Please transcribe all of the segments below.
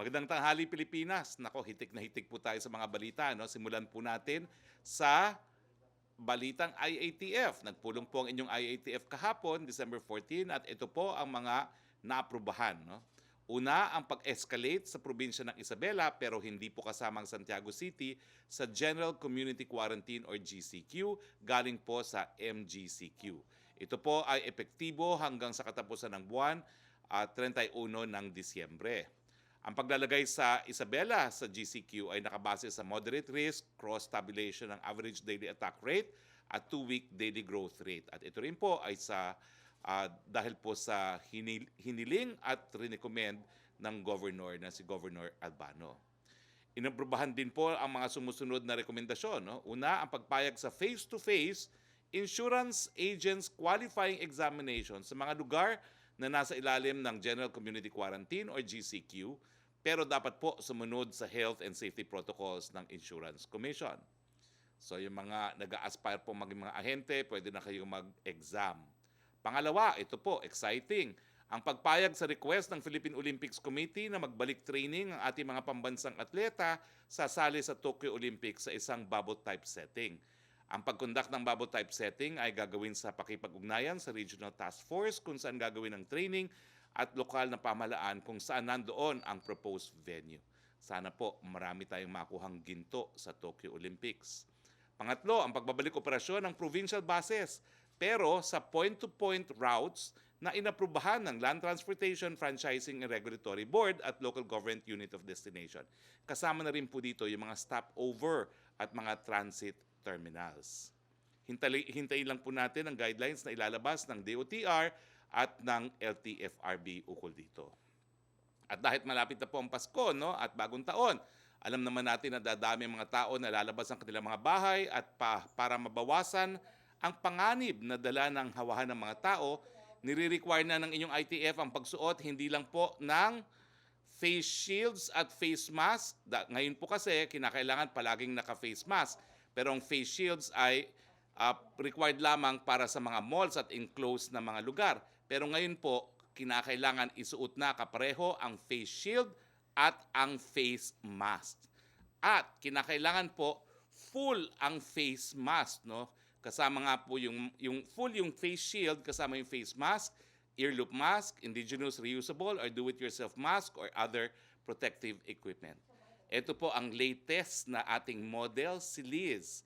Magandang tanghali Pilipinas. Nako, hitik na hitik po tayo sa mga balita. No? Simulan po natin sa balitang IATF. Nagpulong po ang inyong IATF kahapon, December 14, at ito po ang mga naaprubahan. No? Una, ang pag-escalate sa probinsya ng Isabela pero hindi po kasama ang Santiago City sa General Community Quarantine or GCQ galing po sa MGCQ. Ito po ay epektibo hanggang sa katapusan ng buwan 31 ng Disyembre. Ang paglalagay sa Isabela sa GCQ ay nakabase sa moderate risk, cross-tabulation ng average daily attack rate at 2-week daily growth rate. At ito rin po ay dahil po sa hiniling at recommend ng governor na si Governor Albano. Inaprubahan din po ang mga sumusunod na rekomendasyon. No? Una, ang pagpayag sa face-to-face insurance agents qualifying examination sa mga lugar na nasa ilalim ng General Community Quarantine or GCQ, pero dapat po sumunod sa health and safety protocols ng Insurance Commission. So yung mga nag-a-aspire po maging mga ahente, pwede na kayong mag-exam. Pangalawa, ito po, exciting. Ang pagpayag sa request ng Philippine Olympics Committee na magbalik training ang ating mga pambansang atleta sasali sa Tokyo Olympics sa isang bubble type setting. Ang pag-conduct ng bubble type setting ay gagawin sa pakipag-ugnayan sa Regional Task Force kung saan gagawin ang training at lokal na pamahalaan kung saan nandoon ang proposed venue. Sana po marami tayong makuhang ginto sa Tokyo Olympics. Pangatlo, ang pagbabalik operasyon ng provincial buses pero sa point-to-point routes na inaprubahan ng Land Transportation Franchising and Regulatory Board at Local Government Unit of Destination. Kasama na rin po dito yung mga stopover at mga transit terminals. Hintayin lang po natin ang guidelines na ilalabas ng DOTR at ng LTFRB ukol dito. At dahil malapit na po ang Pasko at bagong taon, alam naman natin na dadami ang mga tao na lalabas ang kanilang mga bahay at para mabawasan ang panganib na dala ng hawahan ng mga tao, nire-require na ng inyong ITF ang pagsuot hindi lang po ng face shields at face mask. Ngayon po kasi kinakailangan palaging naka-face mask. Pero ang face shields ay required lamang para sa mga malls at enclosed na mga lugar. Pero ngayon po, kinakailangan isuot na kapareho ang face shield at ang face mask. At kinakailangan po full ang face mask. No? Kasama nga po yung full yung face shield, kasama yung face mask, ear-loop mask, indigenous reusable or do-it-yourself mask or other protective equipment. Ito po ang latest na ating model, si Liz.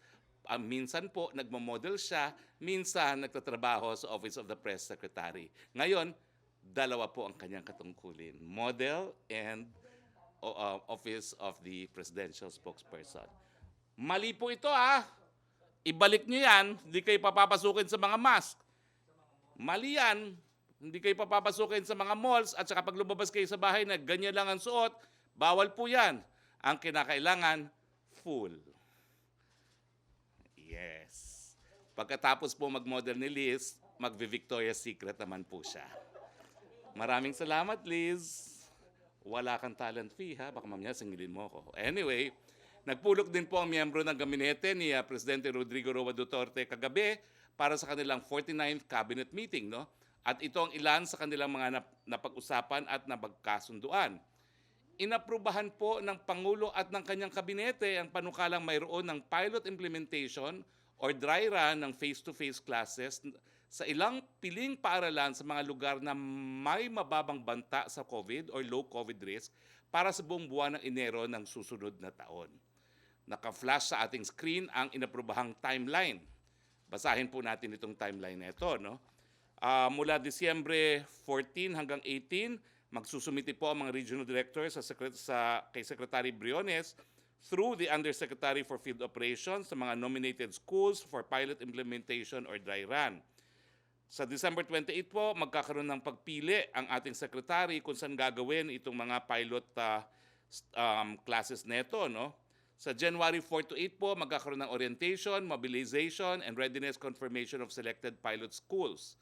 Minsan po nagmo-model siya, minsan nagtatrabaho sa Office of the Press Secretary. Ngayon, dalawa po ang kanyang katungkulin, model and Office of the Presidential Spokesperson. Mali po ito Ibalik nyo yan, hindi kayo papapasukin sa mga mask. Mali yan, hindi kayo papapasukin sa mga malls at saka pag lumabas kayo sa bahay na ganyan lang ang suot, bawal po yan. Ang kinakailangan, full. Yes. Pagkatapos po mag-model ni Liz, mag-Victoria's Secret naman po siya. Maraming salamat, Liz. Wala kang talent fee, Baka mamaya singilin mo ko. Anyway, nagpulok din po ang miyembro ng gabinete ni Presidente Rodrigo Roa Duterte kagabi para sa kanilang 49th cabinet meeting. No? At ito ang ilan sa kanilang mga napag-usapan at napagkasunduan. Inaprubahan po ng Pangulo at ng kanyang kabinete ang panukalang mayroon ng pilot implementation or dry run ng face-to-face classes sa ilang piling paaralan sa mga lugar na may mababang banta sa COVID or low COVID risk para sa buong buwan ng Enero ng susunod na taon. Naka-flash sa ating screen ang inaprubahang timeline. Basahin po natin itong timeline na ito. No? Mula Disyembre 14 hanggang 18, magsusumiti po ang mga regional directors kay Secretary Briones through the Undersecretary for Field Operations sa mga nominated schools for pilot implementation or dry run. Sa December 28 po, magkakaroon ng pagpili ang ating secretary kung saan gagawin itong mga pilot classes neto. No? Sa January 4 to 8 po, magkakaroon ng orientation, mobilization, and readiness confirmation of selected pilot schools.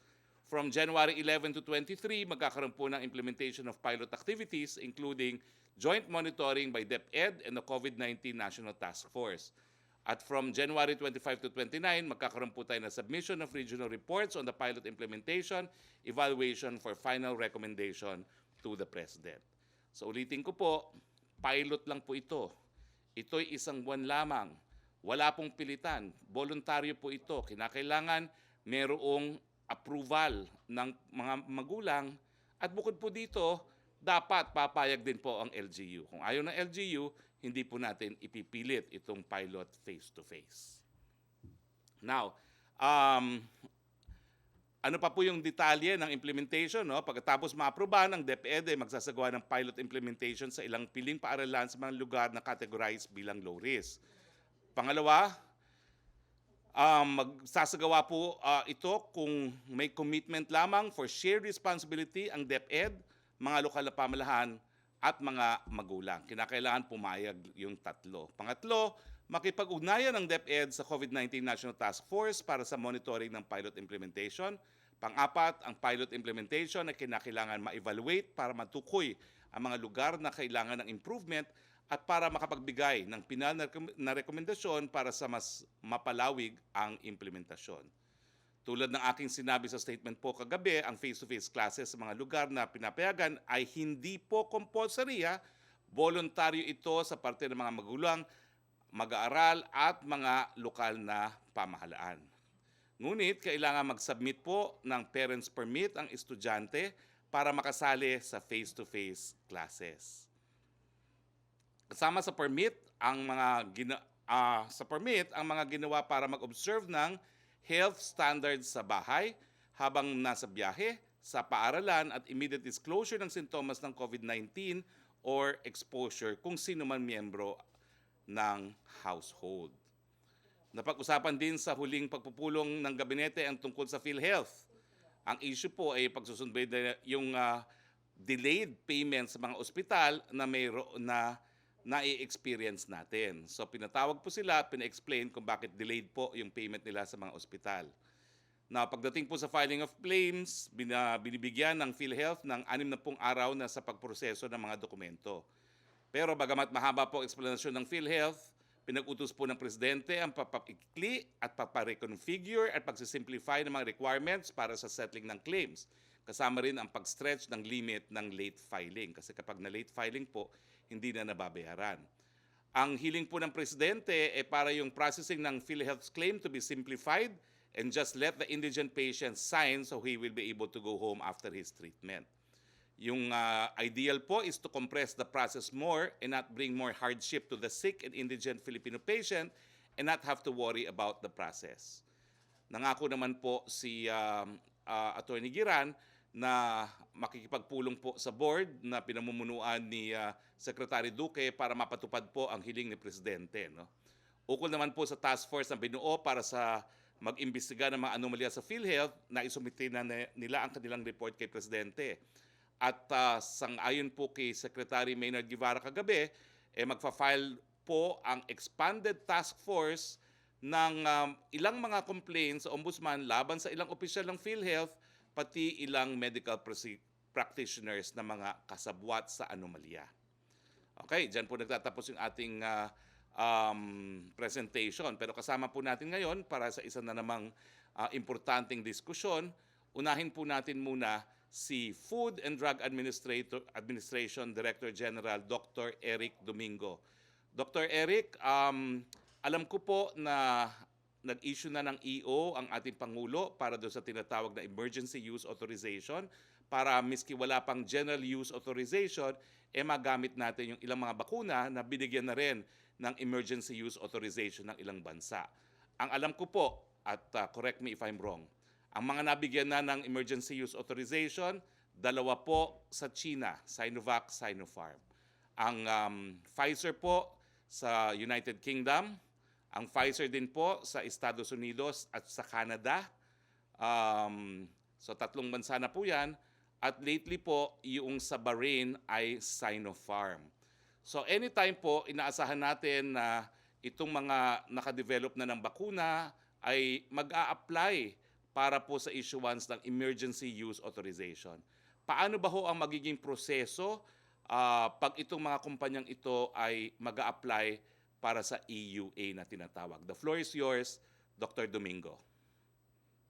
From January 11 to 23, magkakaroon po ng implementation of pilot activities including joint monitoring by DepEd and the COVID-19 National Task Force. At from January 25 to 29, magkakaroon po tayo ng submission of regional reports on the pilot implementation, evaluation for final recommendation to the President. So ulitin ko po, pilot lang po ito. Ito'y isang buwan lamang. Wala pong pilitan. Voluntaryo po ito. Kinakailangan merong approval ng mga magulang at bukod po dito, dapat papayag din po ang LGU. Kung ayaw ng LGU, hindi po natin ipipilit itong pilot face-to-face. Now, ano pa po yung detalye ng implementation? No? Pagkatapos ma-aprobahan ng DepEd, magsasagawa ng pilot implementation sa ilang piling paaralan sa mga lugar na categorized bilang low risk. Pangalawa, magsasagawa po ito kung may commitment lamang for shared responsibility ang DepEd, mga lokal na pamalahan at mga magulang. Kinakailangan pumayag yung tatlo. Pangatlo, makipag-ugnayan ng DepEd sa COVID-19 National Task Force para sa monitoring ng pilot implementation. Pang-apat, ang pilot implementation ay kinakailangan ma-evaluate para matukoy ang mga lugar na kailangan ng improvement at para makapagbigay ng pinal na rekomendasyon para sa mas mapalawig ang implementasyon. Tulad ng aking sinabi sa statement po kagabi, ang face-to-face classes sa mga lugar na pinapayagan ay hindi po compulsory. Voluntaryo ito sa parte ng mga magulang, mag-aaral at mga lokal na pamahalaan. Ngunit kailangan mag-submit po ng parents permit ang estudyante para makasali sa face-to-face classes. Kasama sa permit ang mga ginawa para mag-observe ng health standards sa bahay habang nasa biyahe, sa paaralan at immediate disclosure ng sintomas ng COVID-19 or exposure kung sino man miyembro ng household. Napag-usapan din sa huling pagpupulong ng gabinete ang tungkol sa PhilHealth. Ang issue po ay pagsusunod yung delayed payment sa mga ospital na na-experience natin. So pinatawag po sila, pina-explain kung bakit delayed po yung payment nila sa mga ospital. Now, pagdating po sa filing of claims, binibigyan ng PhilHealth ng 60 araw na sa pagproseso ng mga dokumento. Pero bagamat mahaba po explanation ng PhilHealth, pinag-utos po ng Presidente ang papapikli at papareconfigure at pagsisimplify ng mga requirements para sa settling ng claims. Kasama rin ang pag-stretch ng limit ng late filing. Kasi kapag na late filing po, hindi na nababayaran. Ang hiling po ng Presidente ay para yung processing ng PhilHealth's claim to be simplified and just let the indigent patient sign so he will be able to go home after his treatment. Yung ideal po is to compress the process more and not bring more hardship to the sick and indigent Filipino patient and not have to worry about the process. Nangako naman po si Attorney Giran na makikipagpulong po sa board na pinamumunuan ni Secretary Roque para mapatupad po ang hiling ni Presidente. No? Ukol naman po sa task force na binuo para sa mag-imbestiga ng mga anomalya sa PhilHealth na isumite na nila ang kanilang report kay Presidente. At sang-ayon po kay Secretary Maynard Guevara kagabi, magfa-file po ang expanded task force ng ilang mga complaints sa Ombudsman laban sa ilang opisyal ng PhilHealth pati ilang medical practitioners na mga kasabwat sa anomalya. Okay, dyan po nagtatapos yung ating presentation. Pero kasama po natin ngayon para sa isa na namang importanteng diskusyon, unahin po natin muna si Food and Drug Administration Director General Dr. Eric Domingo. Dr. Eric, alam ko po na nag-issue na ng EO ang ating Pangulo para doon sa tinatawag na Emergency Use Authorization para miski wala pang General Use Authorization, magamit natin yung ilang mga bakuna na binigyan na rin ng Emergency Use Authorization ng ilang bansa. Ang alam ko po, at correct me if I'm wrong, ang mga nabigyan na ng Emergency Use Authorization, 2 po sa China, Sinovac, Sinopharm. Ang Pfizer po sa United Kingdom, ang Pfizer din po sa Estados Unidos at sa Canada. So 3 bansa na po yan. At lately po, yung sa Bahrain ay Sinopharm. So anytime po, inaasahan natin na itong mga nakadevelop na ng bakuna ay mag-a-apply para po sa issuance ng Emergency Use Authorization. Paano ba ho ang magiging proseso pag itong mga kumpanyang ito ay mag-a-apply para sa EUA na tinatawag? The floor is yours, Dr. Domingo.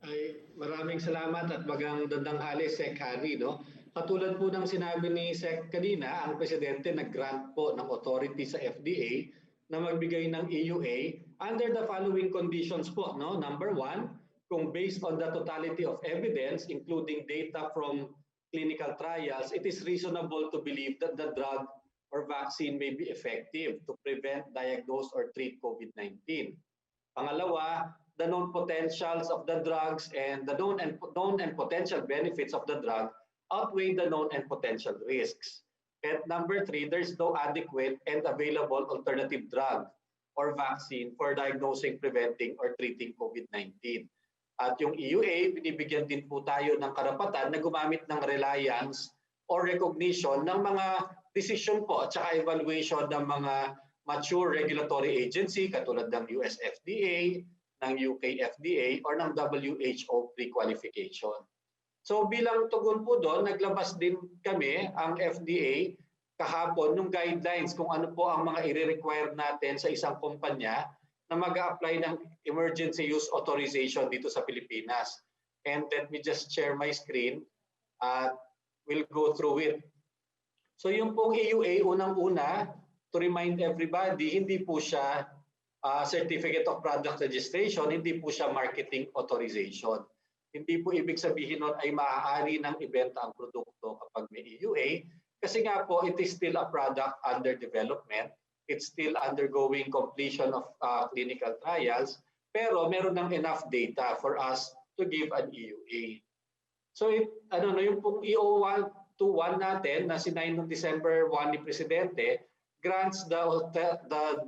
Ay, maraming salamat at magandang tanghali, Sec. Harry, no? Katulad po ng sinabi ni Sec kanina, ang Presidente nag-grant po ng authority sa FDA na magbigay ng EUA under the following conditions po. No? Number one, kung based on the totality of evidence, including data from clinical trials, it is reasonable to believe that the drug or vaccine may be effective to prevent, diagnose, or treat COVID-19. Pangalawa, the known potentials of the drugs and the known and potential benefits of the drug outweigh the known and potential risks. And number three, there's no adequate and available alternative drug or vaccine for diagnosing, preventing, or treating COVID-19. At yung EUA, binibigyan din po tayo ng karapatan na gumamit ng reliance or recognition ng mga decision po at saka evaluation ng mga mature regulatory agency katulad ng US FDA, ng UK FDA, or ng WHO pre-qualification. So bilang tugon po doon, naglabas din kami ang FDA kahapon ng guidelines kung ano po ang mga i-require natin sa isang kumpanya na mag-a-apply ng emergency use authorization dito sa Pilipinas. And let me just share my screen at we'll go through it. So yung pong EUA, unang-una, to remind everybody, hindi po siya Certificate of Product Registration, hindi po siya marketing authorization. Hindi po ibig sabihin nun ay maaari ng ibenta ang produkto kapag may EUA kasi nga po it is still a product under development. It's still undergoing completion of clinical trials pero meron ng enough data for us to give an EUA. So yung pong EO-121 natin na sinign noong December 1 ni Presidente grants the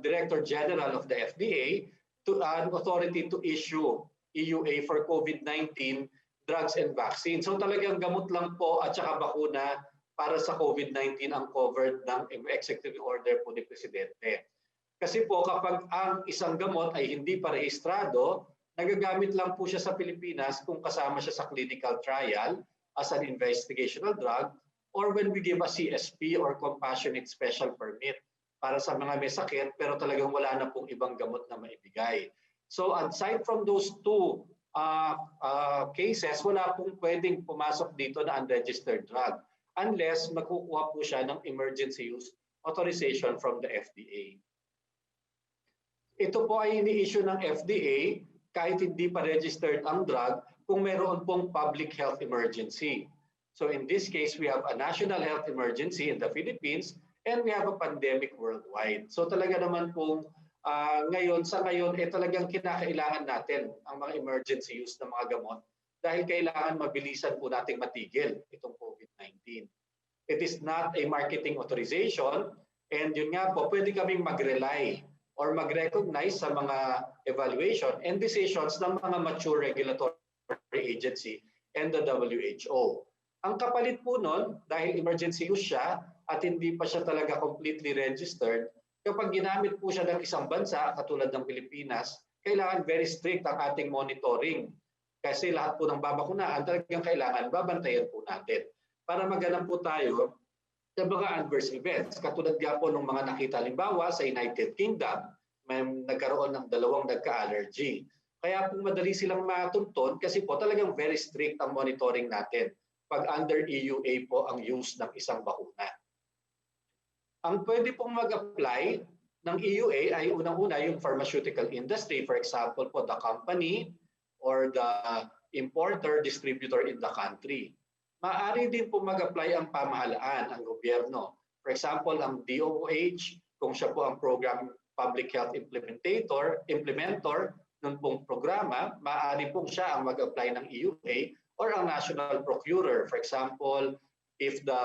Director General of the FDA to an authority to issue EUA for COVID-19 drugs and vaccines. So talagang gamot lang po at saka bakuna para sa COVID-19 ang covered ng executive order po ni Presidente. Kasi po kapag ang isang gamot ay hindi pa rehistrado, nagagamit lang po siya sa Pilipinas kung kasama siya sa clinical trial as an investigational drug or when we give a CSP or compassionate special permit para sa mga may sakit pero talagang wala na pong ibang gamot na maibigay. So aside from those two cases, wala pong pwedeng pumasok dito na unregistered drug unless magkukuha po siya ng emergency use authorization from the FDA. Ito po ay ini-issue ng FDA kahit hindi pa registered ang drug kung meron pong public health emergency. So in this case, we have a national health emergency in the Philippines and we have a pandemic worldwide. So talaga naman pong ngayon talagang kinakailangan natin ang mga emergency use ng mga gamot dahil kailangan mabilisan po nating matigil itong COVID-19. It is not a marketing authorization and yun nga po, pwede kaming mag-rely or mag-recognize sa mga evaluation and decisions ng mga mature regulatory agency and the WHO. Ang kapalit po nun, dahil emergency use siya at hindi pa siya talaga completely registered, kapag ginamit po siya ng isang bansa, katulad ng Pilipinas, kailangan very strict ang ating monitoring. Kasi lahat po ng babakunaan, talagang kailangan babantayan po natin. Para maganap po tayo sa mga adverse events. Katulad nga po ng mga nakita halimbawa sa United Kingdom, may nagkaroon ng 2 nagka-allergy. Kaya po madali silang matuntun kasi po talagang very strict ang monitoring natin pag under EUA po ang use ng isang bakuna. Ang pwede pong mag-apply ng EUA ay unang-una yung pharmaceutical industry, for example po the company or the importer, distributor in the country. Maaari din po mag-apply ang pamahalaan, ang gobyerno. For example, ang DOH, kung siya po ang program public health implementer ng pong programa, maaari pong siya ang mag-apply ng EUA or ang national procurer. For example, if the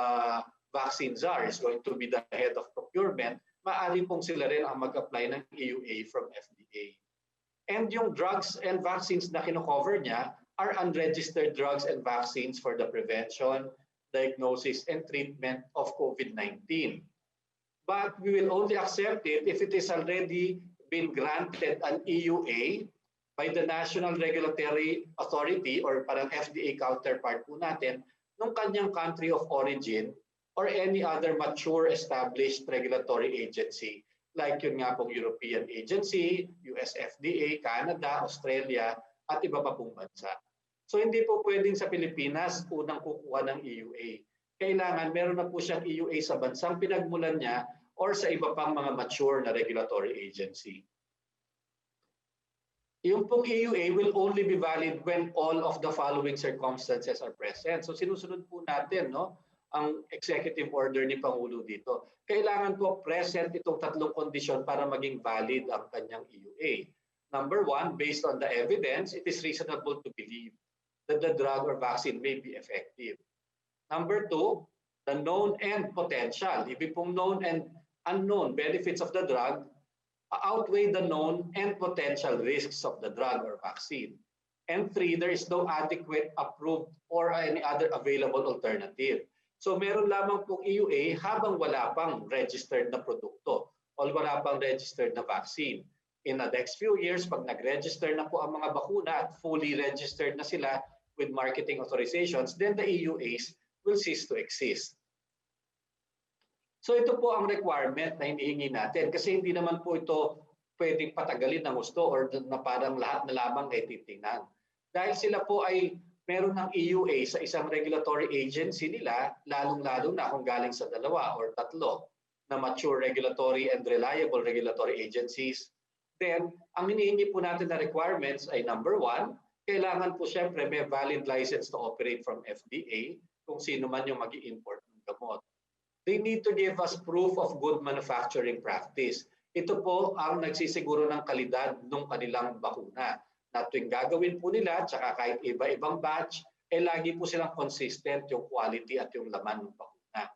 vaccine czar is going to be the head of procurement, maaari pong sila rin ang mag-apply ng EUA from FDA. And yung drugs and vaccines na kino-cover niya are unregistered drugs and vaccines for the prevention, diagnosis, and treatment of COVID-19. But we will only accept it if it is already been granted an EUA by the National Regulatory Authority or parang FDA counterpart po natin ng kanyang country of origin or any other mature established regulatory agency like yun nga pong European Agency, US FDA, Canada, Australia, at iba pa pong bansa. So hindi po pwedeng sa Pilipinas unang kukuha ng EUA. kailangan meron na po siyang EUA sa bansang pinagmulan niya or sa iba pang mga mature na regulatory agency. Yung pong EUA will only be valid when all of the following circumstances are present. So sinusunod po natin, no, ang executive order ni Pangulo dito. Kailangan po present itong tatlong kondisyon para maging valid ang kanyang EUA. Number one, based on the evidence, it is reasonable to believe that the drug or vaccine may be effective. Number two, the known and potential. Ibig pong known and unknown benefits of the drug outweigh the known and potential risks of the drug or vaccine. And three, there is no adequate, approved, or any other available alternative. So meron lamang pong EUA habang wala pang registered na produkto o wala pang registered na vaccine. In the next few years, pag nag-register na po ang mga bakuna at fully registered na sila with marketing authorizations, then the EUAs will cease to exist. So ito po ang requirement na hinihingi natin kasi hindi naman po ito pwedeng patagalin ng gusto or na parang lahat na lamang ay titingnan. Dahil sila po ay meron ng EUA sa isang regulatory agency nila, lalong-lalo na kung galing sa dalawa or tatlo na mature regulatory and reliable regulatory agencies. Then, ang hinihingi po natin na requirements ay number one, kailangan po siyempre may valid license to operate from FDA kung sino man yung mag-i-import ng gamot. They need to give us proof of good manufacturing practice. Ito po ang nagsisiguro ng kalidad ng kanilang bakuna. Na tuwing gagawin po nila, tsaka kahit iba-ibang batch, lagi po silang consistent yung quality at yung laman ng bakuna.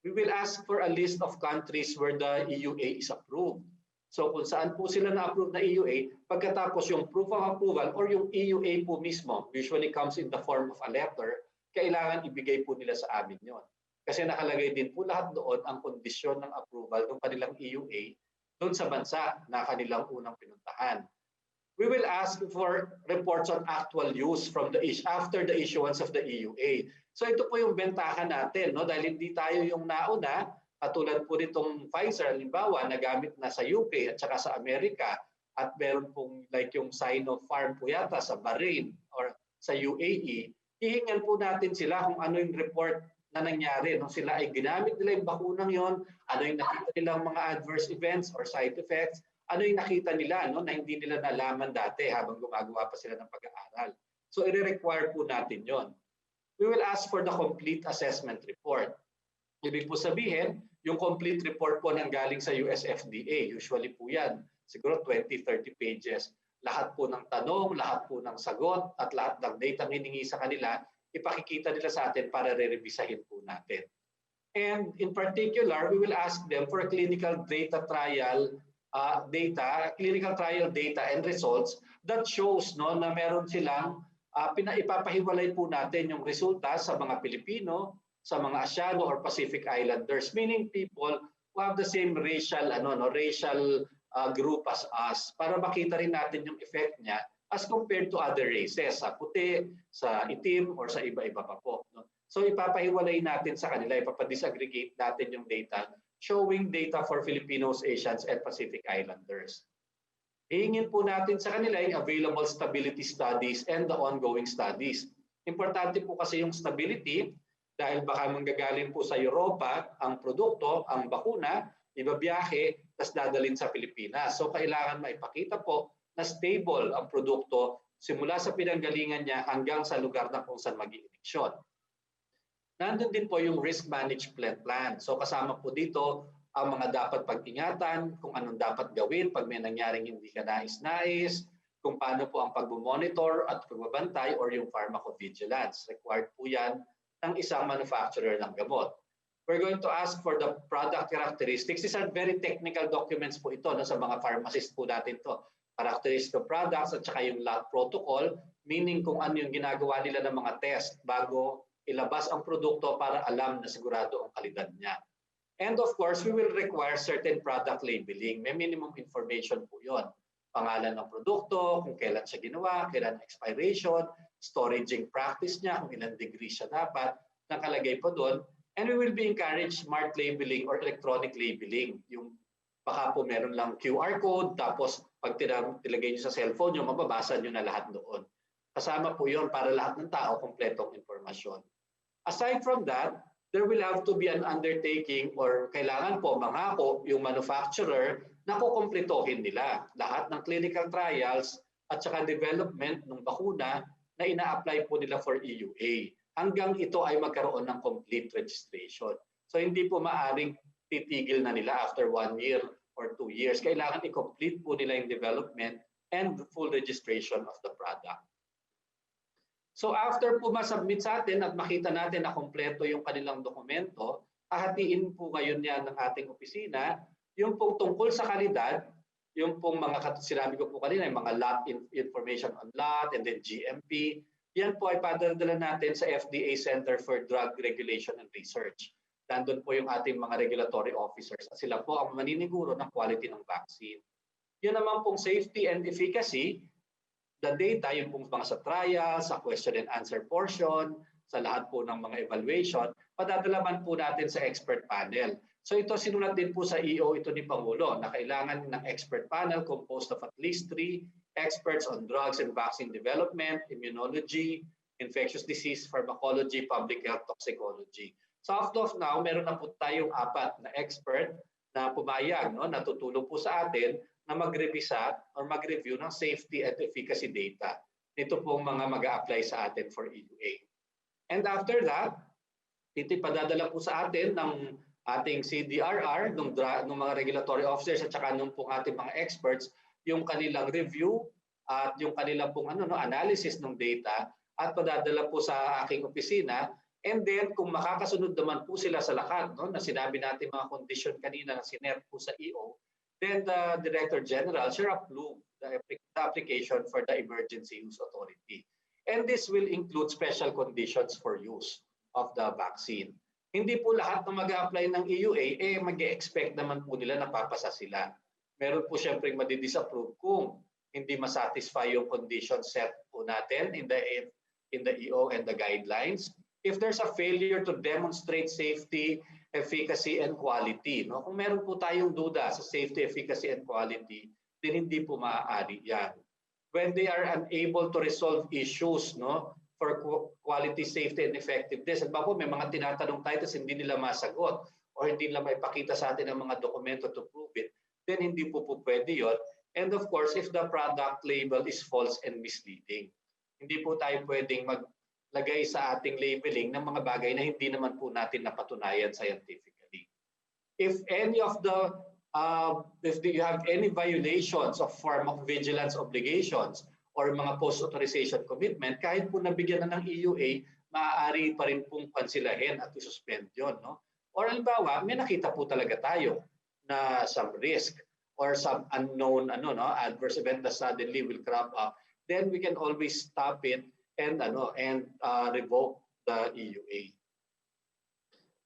We will ask for a list of countries where the EUA is approved. So kung saan po sila na-approve na EUA, pagkatapos yung proof of approval or yung EUA po mismo, usually comes in the form of a letter, kailangan ibigay po nila sa amin yon. Kasi nakalagay din po lahat doon ang kondisyon ng approval ng kanilang EUA doon sa bansa na kanilang unang pinuntahan. We will ask for reports on actual use from after the issuance of the EUA. So ito po yung bentahan natin, no? Dahil hindi tayo yung nauna, katulad po nitong Pfizer, halimbawa, na gamit na sa UK at saka sa Amerika, at meron pong like yung Sinopharm po yata sa Bahrain or sa UAE, hihingan po natin sila kung ano yung report na nangyari nung sila ay ginamit nila yung bakunang yon, ano yung nakita nilang mga adverse events or side effects, ano yung nakita nila no, na hindi nila nalaman dati habang gumagawa pa sila ng pag-aaral. So i-require po natin yon. We will ask for the complete assessment report. Ibig po sabihin, yung complete report po nang galing sa US FDA, usually po yan, siguro 20-30 pages. Lahat po ng tanong, lahat po ng sagot, at lahat ng data hiningi sa kanila, ipakikita nila sa atin para re-revisahin po natin. And in particular, we will ask them for clinical trial data and results that shows no, na meron silang ipapahiwalay po natin yung resulta sa mga Pilipino, sa mga Asiano or Pacific Islanders, meaning people who have the same racial group as us, para makita rin natin yung effect niya as compared to other races, sa puti, sa itim, or sa iba-iba pa po. No? So ipapahiwalay natin sa kanila, ipapadisaggregate natin yung data, showing data for Filipinos, Asians, and Pacific Islanders. Hihingin po natin sa kanila yung available stability studies and the ongoing studies. Importante po kasi yung stability dahil baka manggagaling po sa Europa ang produkto, ang bakuna, ibabiyahe, tas dadalhin sa Pilipinas. So kailangan maipakita po na stable ang produkto simula sa pinanggalingan niya hanggang sa lugar na kung saan mag-iiniksyon. Nandun din po yung risk management plan. So kasama po dito ang mga dapat pag-ingatan, kung anong dapat gawin pag may nangyaring hindi ka nais-nais, kung paano po ang pag-monitor at pagbabantay or yung pharmacovigilance. Required po yan ng isang manufacturer ng gamot. We're going to ask for the product characteristics. These are very technical documents po ito no, sa mga pharmacist po natin to. Characteristic of products at saka yung lot protocol, meaning kung ano yung ginagawa nila ng mga test bago ilabas ang produkto para alam na sigurado ang kalidad niya. And of course, we will require certain product labeling. May minimum information po yun. Pangalan ng produkto, kung kailan siya ginawa, kailan expiration, storaging practice niya, kung ilang degree siya dapat, nakalagay po doon. And we will be encouraged smart labeling or electronic labeling. Yung baka po meron lang QR code, tapos pag tilagay nyo sa cellphone nyo, mababasa nyo na lahat doon. Kasama po yon para lahat ng tao kompletong impormasyon. Aside from that, there will have to be an undertaking or kailangan po mangako yung manufacturer na kukumpletohin nila lahat ng clinical trials at saka development ng bakuna na ina-apply po nila for EUA hanggang ito ay magkaroon ng complete registration. So hindi po maaring titigil na nila after 1 year or 2 years. Kailangan i-complete po nila yung development and the full registration of the product. So after po masubmit sa atin at makita natin na kompleto yung kanilang dokumento, hahatiin po ngayon yan ng ating opisina, yung pong tungkol sa kalidad, yung pong mga sinabi ko po kanina, yung mga lot information on lot and then GMP, yan po ay padadala natin sa FDA Center for Drug Regulation and Research. Nandun po yung ating mga regulatory officers at sila po ang maniniguro ng quality ng vaccine. Yun naman pong safety and efficacy, the data, yung pong mga sa trial, sa question and answer portion, sa lahat po ng mga evaluation, padadalaman po natin sa expert panel. So ito sinulat din po sa EO ito ni Pangulo na kailangan ng expert panel composed of at least 3 experts on drugs and vaccine development, immunology, infectious disease, pharmacology, public health, toxicology. So after of now, meron na po tayong 4 na expert na pumayag, no, na tutulong po sa atin na mag-revisa or mag-review ng safety at efficacy data. Ito pong mga mag-a-apply sa atin for EUA. And after that, ito padadala po sa atin ng ating CDRR, ng mga regulatory officers at saka nung pong ating mga experts, yung kanilang review at yung kanilang pong analysis ng data at padadala po sa aking opisina. And then kung makakasunod naman po sila sa lahat, no, na sinabi natin mga condition kanina na sinet po sa EO, then the Director General shall approve the application for the Emergency Use Authority. And this will include special conditions for use of the vaccine. Hindi po lahat na mag-a-apply ng EUA, mag-expect naman po nila na papasa sila. Meron po siyempre madi-disapprove kung hindi masatisfy yung conditions set po natin in the EO and the guidelines. If there's a failure to demonstrate safety, efficacy, and quality, no? Kung meron po tayong duda sa safety, efficacy, and quality, then hindi po maaari yan. When they are unable to resolve issues, no, for quality, safety, and effectiveness, at bako may mga tinatanong tayo tapos hindi nila masagot o hindi nila maipakita sa atin ang mga dokumento to prove it, then hindi po pwede yun. And of course, if the product label is false and misleading, hindi po tayo pwedeng maglagay sa ating labeling ng mga bagay na hindi naman po natin napatunayan scientifically. If any of if you have any violations of pharmacovigilance obligations or mga post-authorization commitment, kahit po nabigyan na ng EUA, maaari pa rin pong kansilahin at isuspend yun. No? Or halimbawa, may nakita po talaga tayo na some risk or some unknown adverse event that suddenly will crop up, then we can always stop it and revoke the EUA.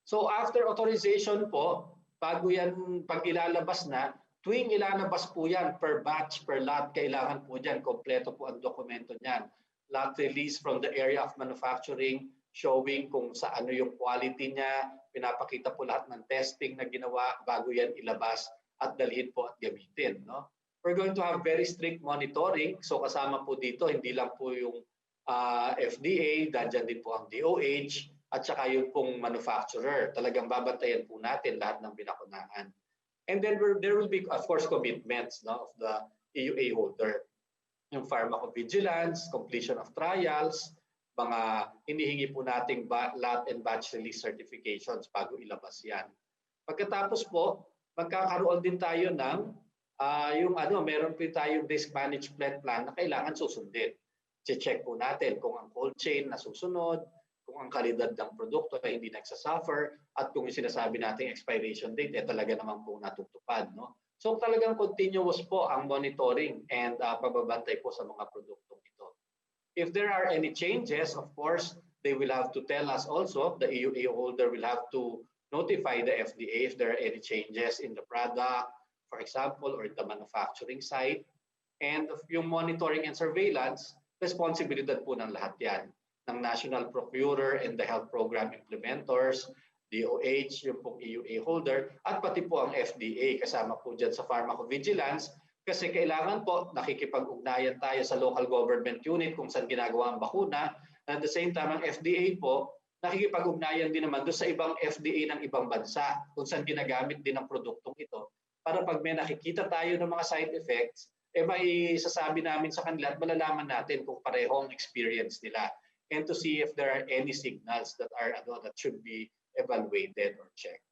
So after authorization po, bago yan pag ilalabas na, tuwing ilalabas po yan per batch, per lot, kailangan po dyan, kompleto po ang dokumento niyan. Lot release from the area of manufacturing, showing kung sa ano yung quality niya, pinapakita po lahat ng testing na ginawa bago yan ilabas at dalhin po at gamitin. No? We're going to have very strict monitoring. So kasama po dito, hindi lang po yung FDA, dadyan din po ang DOH, at saka yung pong manufacturer. Talagang babantayan po natin lahat ng binakunaan. And then there will be, of course, commitments, no, of the EUA holder. Yung pharmacovigilance, completion of trials, mga hinihingi po nating lot and batch release certifications bago ilabas yan. Pagkatapos po, magkakaroon din tayo ng meron po tayong risk management plan na kailangan susundin. Check po natin kung ang cold chain na susunod, kung ang kalidad ng produkto ay hindi nagsasuffer, at kung yung sinasabi nating expiration date talaga naman po natutupad. No? So talagang continuous po ang monitoring and pagbabantay po sa mga produktong ito. If there are any changes, of course, they will have to tell us also. The EUA holder will have to notify the FDA if there are any changes in the product, for example, or the manufacturing site. And yung monitoring and surveillance, responsibilidad po ng lahat yan. Ng National Procurer and the Health Program Implementers, DOH, yung pong EUA holder, at pati po ang FDA kasama po dyan sa pharmacovigilance kasi kailangan po nakikipag-ugnayan tayo sa local government unit kung saan ginagawa ang bakuna. At the same time, ang FDA po nakikipag-ugnayan din naman doon sa ibang FDA ng ibang bansa kung saan ginagamit din ang produktong ito para pag may nakikita tayo ng mga side effects, may sasabi namin sa kanila at malalaman natin kung pareho ang experience nila and to see if there are any signals that are that should be evaluated or checked.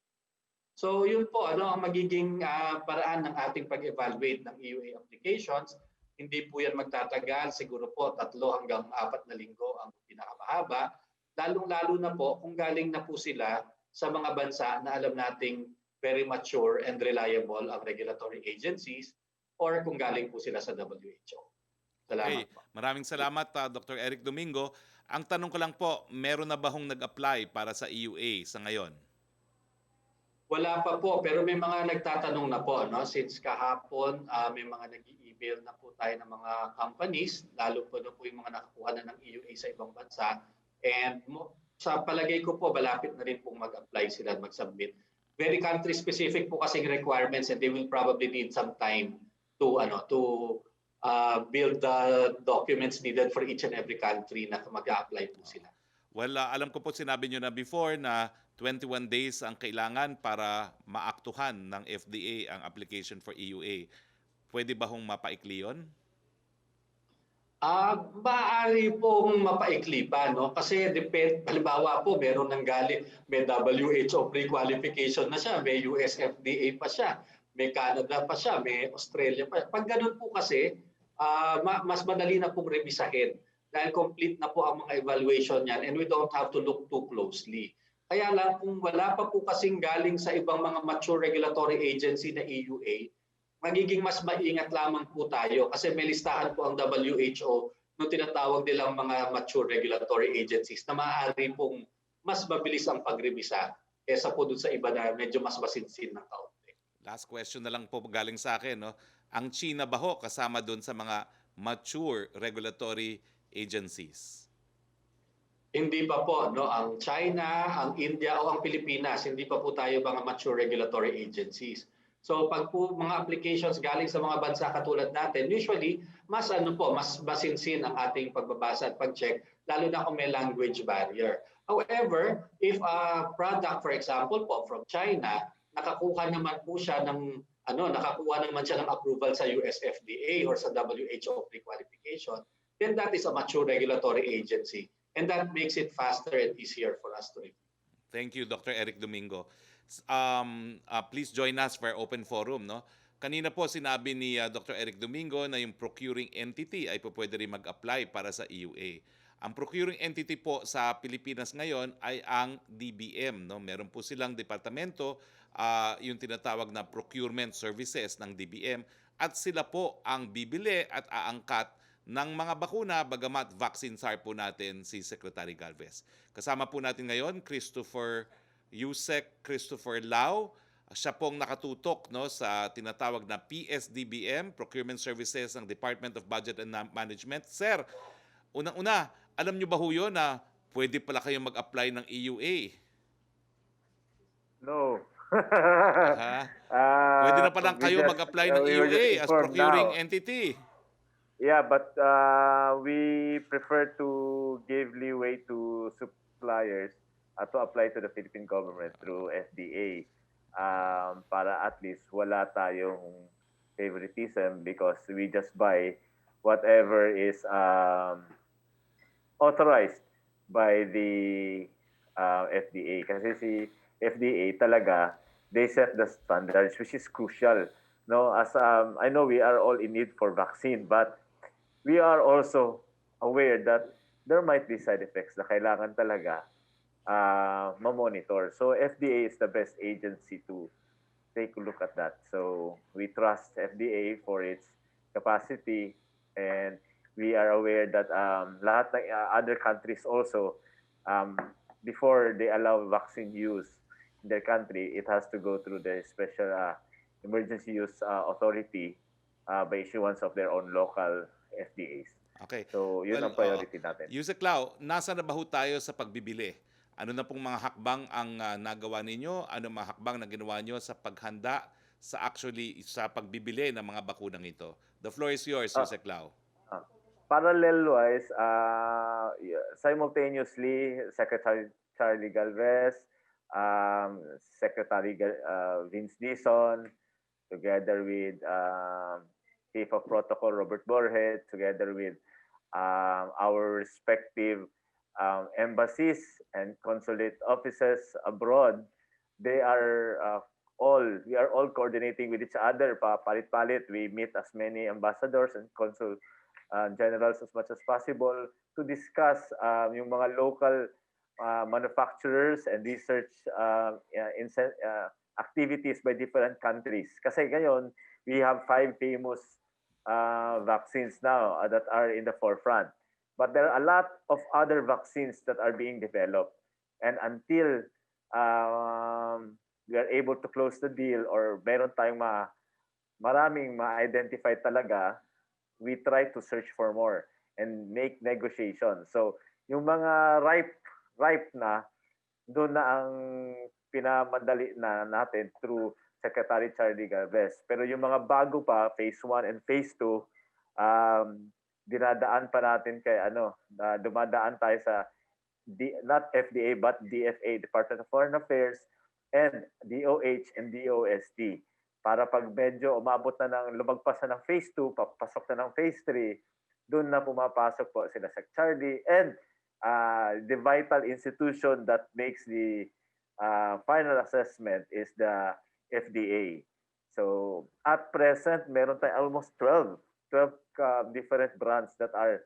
So yun po ang magiging paraan ng ating pag-evaluate ng EUA applications. Hindi po yan magtatagal, siguro po 3 hanggang 4 na linggo ang pinakamahaba. Lalong-lalo na po kung galing na po sila sa mga bansa na alam nating very mature and reliable ang regulatory agencies or kung galing po sila sa WHO. Okay, Salamat po. maraming salamat Dr. Eric Domingo. Ang tanong ko lang po, meron na ba hong nag-apply para sa EUA sa ngayon? Wala pa po, pero may mga nagtatanong na po. No? Since kahapon, may mga nag-i-email na po tayo ng mga companies, lalo po na po yung mga nakakuha na ng EUA sa ibang bansa. And sa palagay ko po, malapit na rin pong mag-apply sila, mag-submit. Very country-specific po kasing requirements and they will probably need some time to build the documents needed for each and every country na mag-a-apply po sila. Well, alam ko po sinabi nyo na before na 21 days ang kailangan para maaktuhan ng FDA ang application for EUA. Pwede ba hong mapaikli yun? Maaari pong mapaikli pa, no? Kasi halimbawa po, meron nang galing, may WHO pre-qualification na siya, may US FDA pa siya, may Canada pa siya, may Australia pa. Pag ganun po kasi, mas madali na pong revisahin dahil complete na po ang mga evaluation niyan and we don't have to look too closely. Kaya lang kung wala pa po kasing galing sa ibang mga mature regulatory agency na EUA, magiging mas maingat lamang po tayo kasi may listahan po ang WHO no tinatawag nilang mga mature regulatory agencies na maaari pong mas mabilis ang pagrebisa kaysa po dun sa iba na medyo mas masinsin ng kaunti. Last question na lang po galing sa akin. No? Ang China ba ho kasama dun sa mga mature regulatory agencies? Hindi pa po, no? Ang China, ang India o ang Pilipinas, hindi pa po tayo mga mature regulatory agencies. So pag po mga applications galing sa mga bansa katulad natin, usually mas masinsin ang ating pagbabasa at pag-check lalo na kung may language barrier. However, if a product for example po from China, nakakuha naman siya ng approval sa US FDA or sa WHO pre-qualification, then that is a mature regulatory agency. And that makes it faster and easier for us to review. Thank you, Dr. Eric Domingo. Please join us for our open forum. No? Kanina po sinabi ni Dr. Eric Domingo na yung procuring entity ay pwede rin mag-apply para sa EUA. Ang procuring entity po sa Pilipinas ngayon ay ang DBM. No? Meron po silang departamento, yung tinatawag na procurement services ng DBM at sila po ang bibili at aangkat ng mga bakuna, bagamat vaccine SAR po natin si Secretary Galvez. Kasama po natin ngayon, Yusek Christopher Lau. Siya pong nakatutok sa tinatawag na PSDBM, Procurement Services ng Department of Budget and Management. Sir, unang-una, alam niyo ba ho yun na pwede pala kayong mag-apply ng EUA? No. Pwede na palang kayo mag-apply ng EUA as procuring entity. Yeah, but we prefer to give leeway to suppliers to apply to the Philippine government through FDA para at least wala tayong favoritism because we just buy whatever is authorized by the FDA. Kasi si FDA talaga, they set the standards, which is crucial. No, as I know we are all in need for vaccine, but we are also aware that there might be side effects na kailangan talaga ma-monitor. So FDA is the best agency to take a look at that. So we trust FDA for its capacity and we are aware that lahat ng other countries also, before they allow vaccine use in their country, it has to go through the special emergency use authority by issuance of their own local FDAs. Okay. So, yun ang priority natin. Yusek Lau, nasa na ba ho tayo sa pagbibili? Ano na pong mga hakbang ang nagawa ninyo? Ano mga hakbang na ginawa nyo sa paghanda sa pagbibili ng mga bakunang ito? The floor is yours, Yusek Lau. Parallel-wise, simultaneously, Secretary Charlie Galvez, Secretary Vince Dizon, together with Chief of Protocol Robert Borges, together with our respective embassies and consulate offices abroad. They are we are all coordinating with each other. Palit-palit, we meet as many ambassadors and consul generals as much as possible to discuss yung mga local manufacturers and research activities by different countries. Kasi ngayon, we have 5 famous vaccines now that are in the forefront. But there are a lot of other vaccines that are being developed. And until we are able to close the deal or meron tayong maraming ma-identify talaga, we try to search for more and make negotiations. So, yung mga ripe na, doon na ang pinamadali na natin through Secretary Charlie Galvez. Pero yung mga bago pa, phase 1 and phase 2, dinadaan pa natin kay dumadaan tayo sa not FDA but DFA, Department of Foreign Affairs, and DOH and DOST. Para pag medyo umabot na lumagpas na ng phase 2, papasok na ng phase 3, doon na pumapasok po sila sa Charlie and the vital institution that makes the final assessment is the FDA. So at present, meron tayo almost 12 different brands that are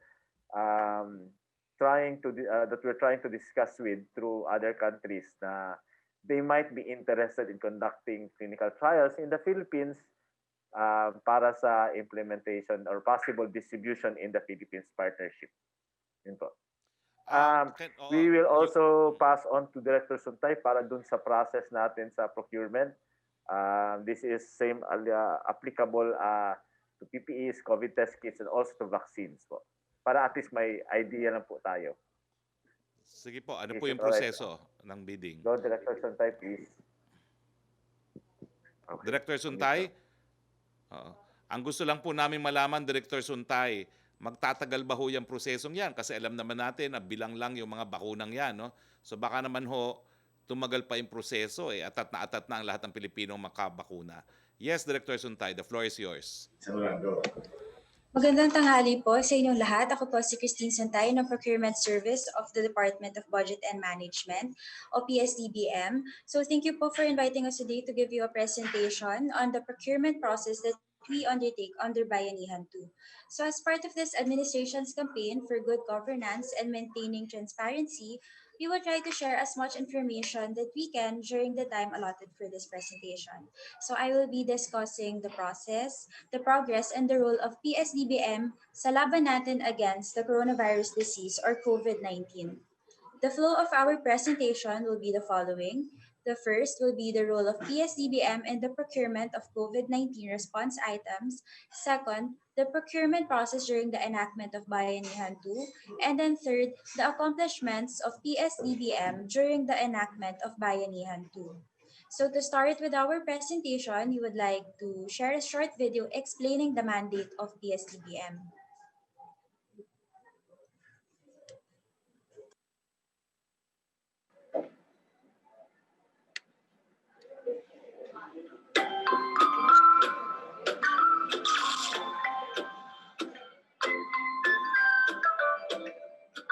that we're trying to discuss with through other countries na they might be interested in conducting clinical trials in the Philippines para sa implementation or possible distribution in the Philippines partnership. Yun po. We will also pass on to Director Suntay para dun sa process natin sa procurement. This is same applicable to PPEs, COVID test kits, and also to vaccines po. Para at least may idea lang po tayo. Sige po, ano po yung proseso ng bidding? Go, Director Suntay, please. Okay. Director Suntay? Ang gusto lang po namin malaman, Director Suntay, magtatagal ba ho yung prosesong yan? Kasi alam naman natin na bilang lang yung mga bakunang yan. No? So baka naman ho, tumagal pa yung proseso. Atat na ang lahat ng Pilipinong makabakuna. Yes, Director Suntay, the floor is yours. Magandang tanghali po sa inyong lahat. Ako po si Christine Santay ng Procurement Service of the Department of Budget and Management o PSDBM. So thank you po for inviting us today to give you a presentation on the procurement process that we undertake under Bayanihan 2. So as part of this administration's campaign for good governance and maintaining transparency, we will try to share as much information that we can during the time allotted for this presentation. So I will be discussing the process, the progress, and the role of PSDBM sa laban natin against the coronavirus disease or COVID-19. The flow of our presentation will be the following. The first will be the role of PSDBM in the procurement of COVID-19 response items. Second, the procurement process during the enactment of Bayanihan 2. And then third, the accomplishments of PSDBM during the enactment of Bayanihan 2. So to start with our presentation, we would like to share a short video explaining the mandate of PSDBM.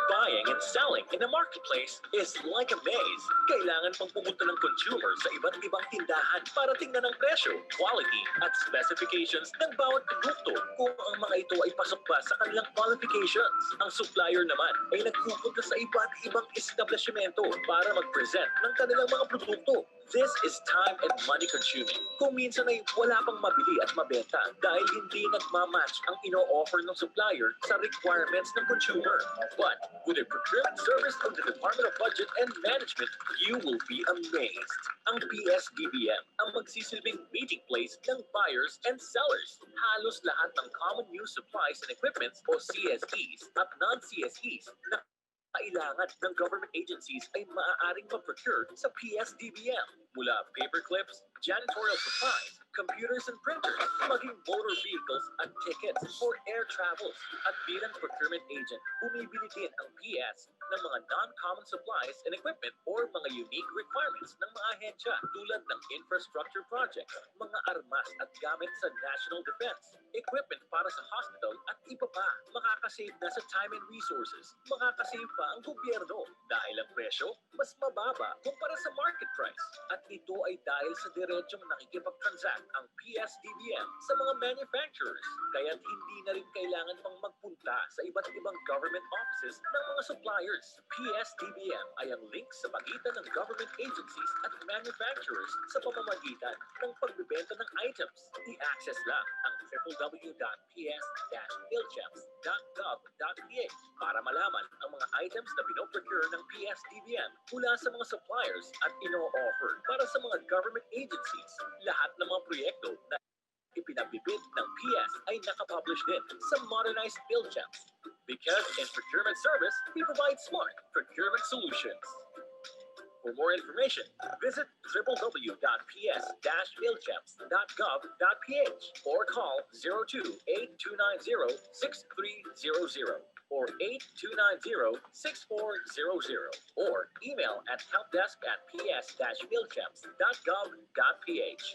Buying and selling in the marketplace is like a maze. Kailangan pang pumunta ng consumer sa iba't ibang tindahan para tingnan ang presyo, quality, at specifications ng bawat produkto kung ang mga ito ay pasok ba sa kanilang qualifications. Ang supplier naman ay nagpupunta sa iba't ibang establishmento para mag-present ng kanilang mga produkto. This is time and money consuming. Kung minsan ay wala pang mabili at mabenta dahil hindi nagmamatch ang ino-offer ng supplier sa requirements ng consumer. But with a procurement service of the Department of Budget and Management, you will be amazed. Ang PSDBM ang magsisilbing meeting place ng buyers and sellers. Halos lahat ng common use supplies and equipments o CSEs at non-CSEs na kailangan ng government agencies ay maaaring ma-procure sa PSDBM. Mula paper clips, janitorial supplies, computers and printers, maging motor vehicles at tickets for air travels. At bilang procurement agent, bumibili din ang PS ng mga non-common supplies and equipment or mga unique requirements ng mga ahensya tulad ng infrastructure projects, mga armas at gamit sa national defense, equipment para sa hospital at iba pa. Makakasave na sa time and resources. Makakasave pa ang gobyerno dahil ang presyo mas mababa kumpara sa market price. At ito ay dahil sa diretsong nakikipag-transact ang PSDBM sa mga manufacturers. Kaya't hindi na rin kailangan pang magpunta sa iba't ibang government offices ng mga suppliers. PSDBM ay ang link sa pagitan ng government agencies at manufacturers sa pamamagitan ng pagbebenta ng items. I-access lang ang www.ps-ilchems.gov.ph para malaman ang mga items na pinoprocure ng PSDBM mula sa mga suppliers at ino-offer para sa mga government agencies. Lahat ng mga proyekto na ipinabibid ng PS ay nakapublish din sa modernized Ilchems. Because in procurement service, we provide smart procurement solutions. For more information, visit www.ps-ilchems.gov.ph or call 02-8290-6300 or 8290-6400 or email at helpdesk@ps-ilchems.gov.ph.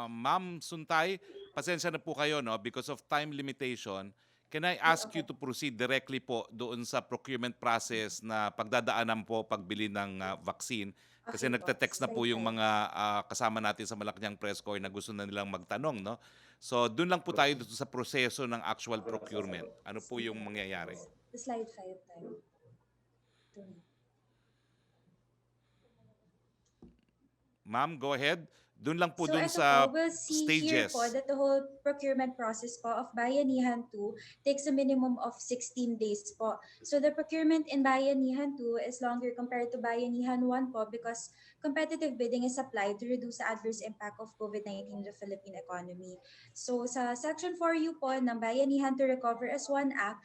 Ma'am Suntay, pasensya na po kayo, no? Because of time limitation, can I ask you to proceed directly po doon sa procurement process na pagdadaanan po pagbili ng vaccine? Kasi Okay po. nagte-text na po Slide yung five. mga kasama natin sa Malacañang Press Corps na gusto na nilang magtanong, no? So, doon lang po tayo dito sa proseso ng actual procurement. Ano po yung mangyayari? Slide 5 tayo. Ito na. Ma'am, go ahead. Doon lang po So doon ito sa po, we'll see here stages. po that the whole procurement process po of Bayanihan 2 takes a minimum of 16 days po. So the procurement in Bayanihan 2 is longer compared to Bayanihan 1 po because competitive bidding is applied to reduce the adverse impact of COVID-19 in the Philippine economy. So sa Section 4U po ng Bayanihan to Recover as One Act,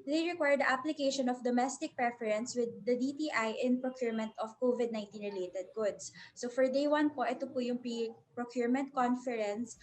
they require the application of domestic preference with the DTI in procurement of COVID-19 related goods. So for day 1 po, ito po yung pre-procurement conference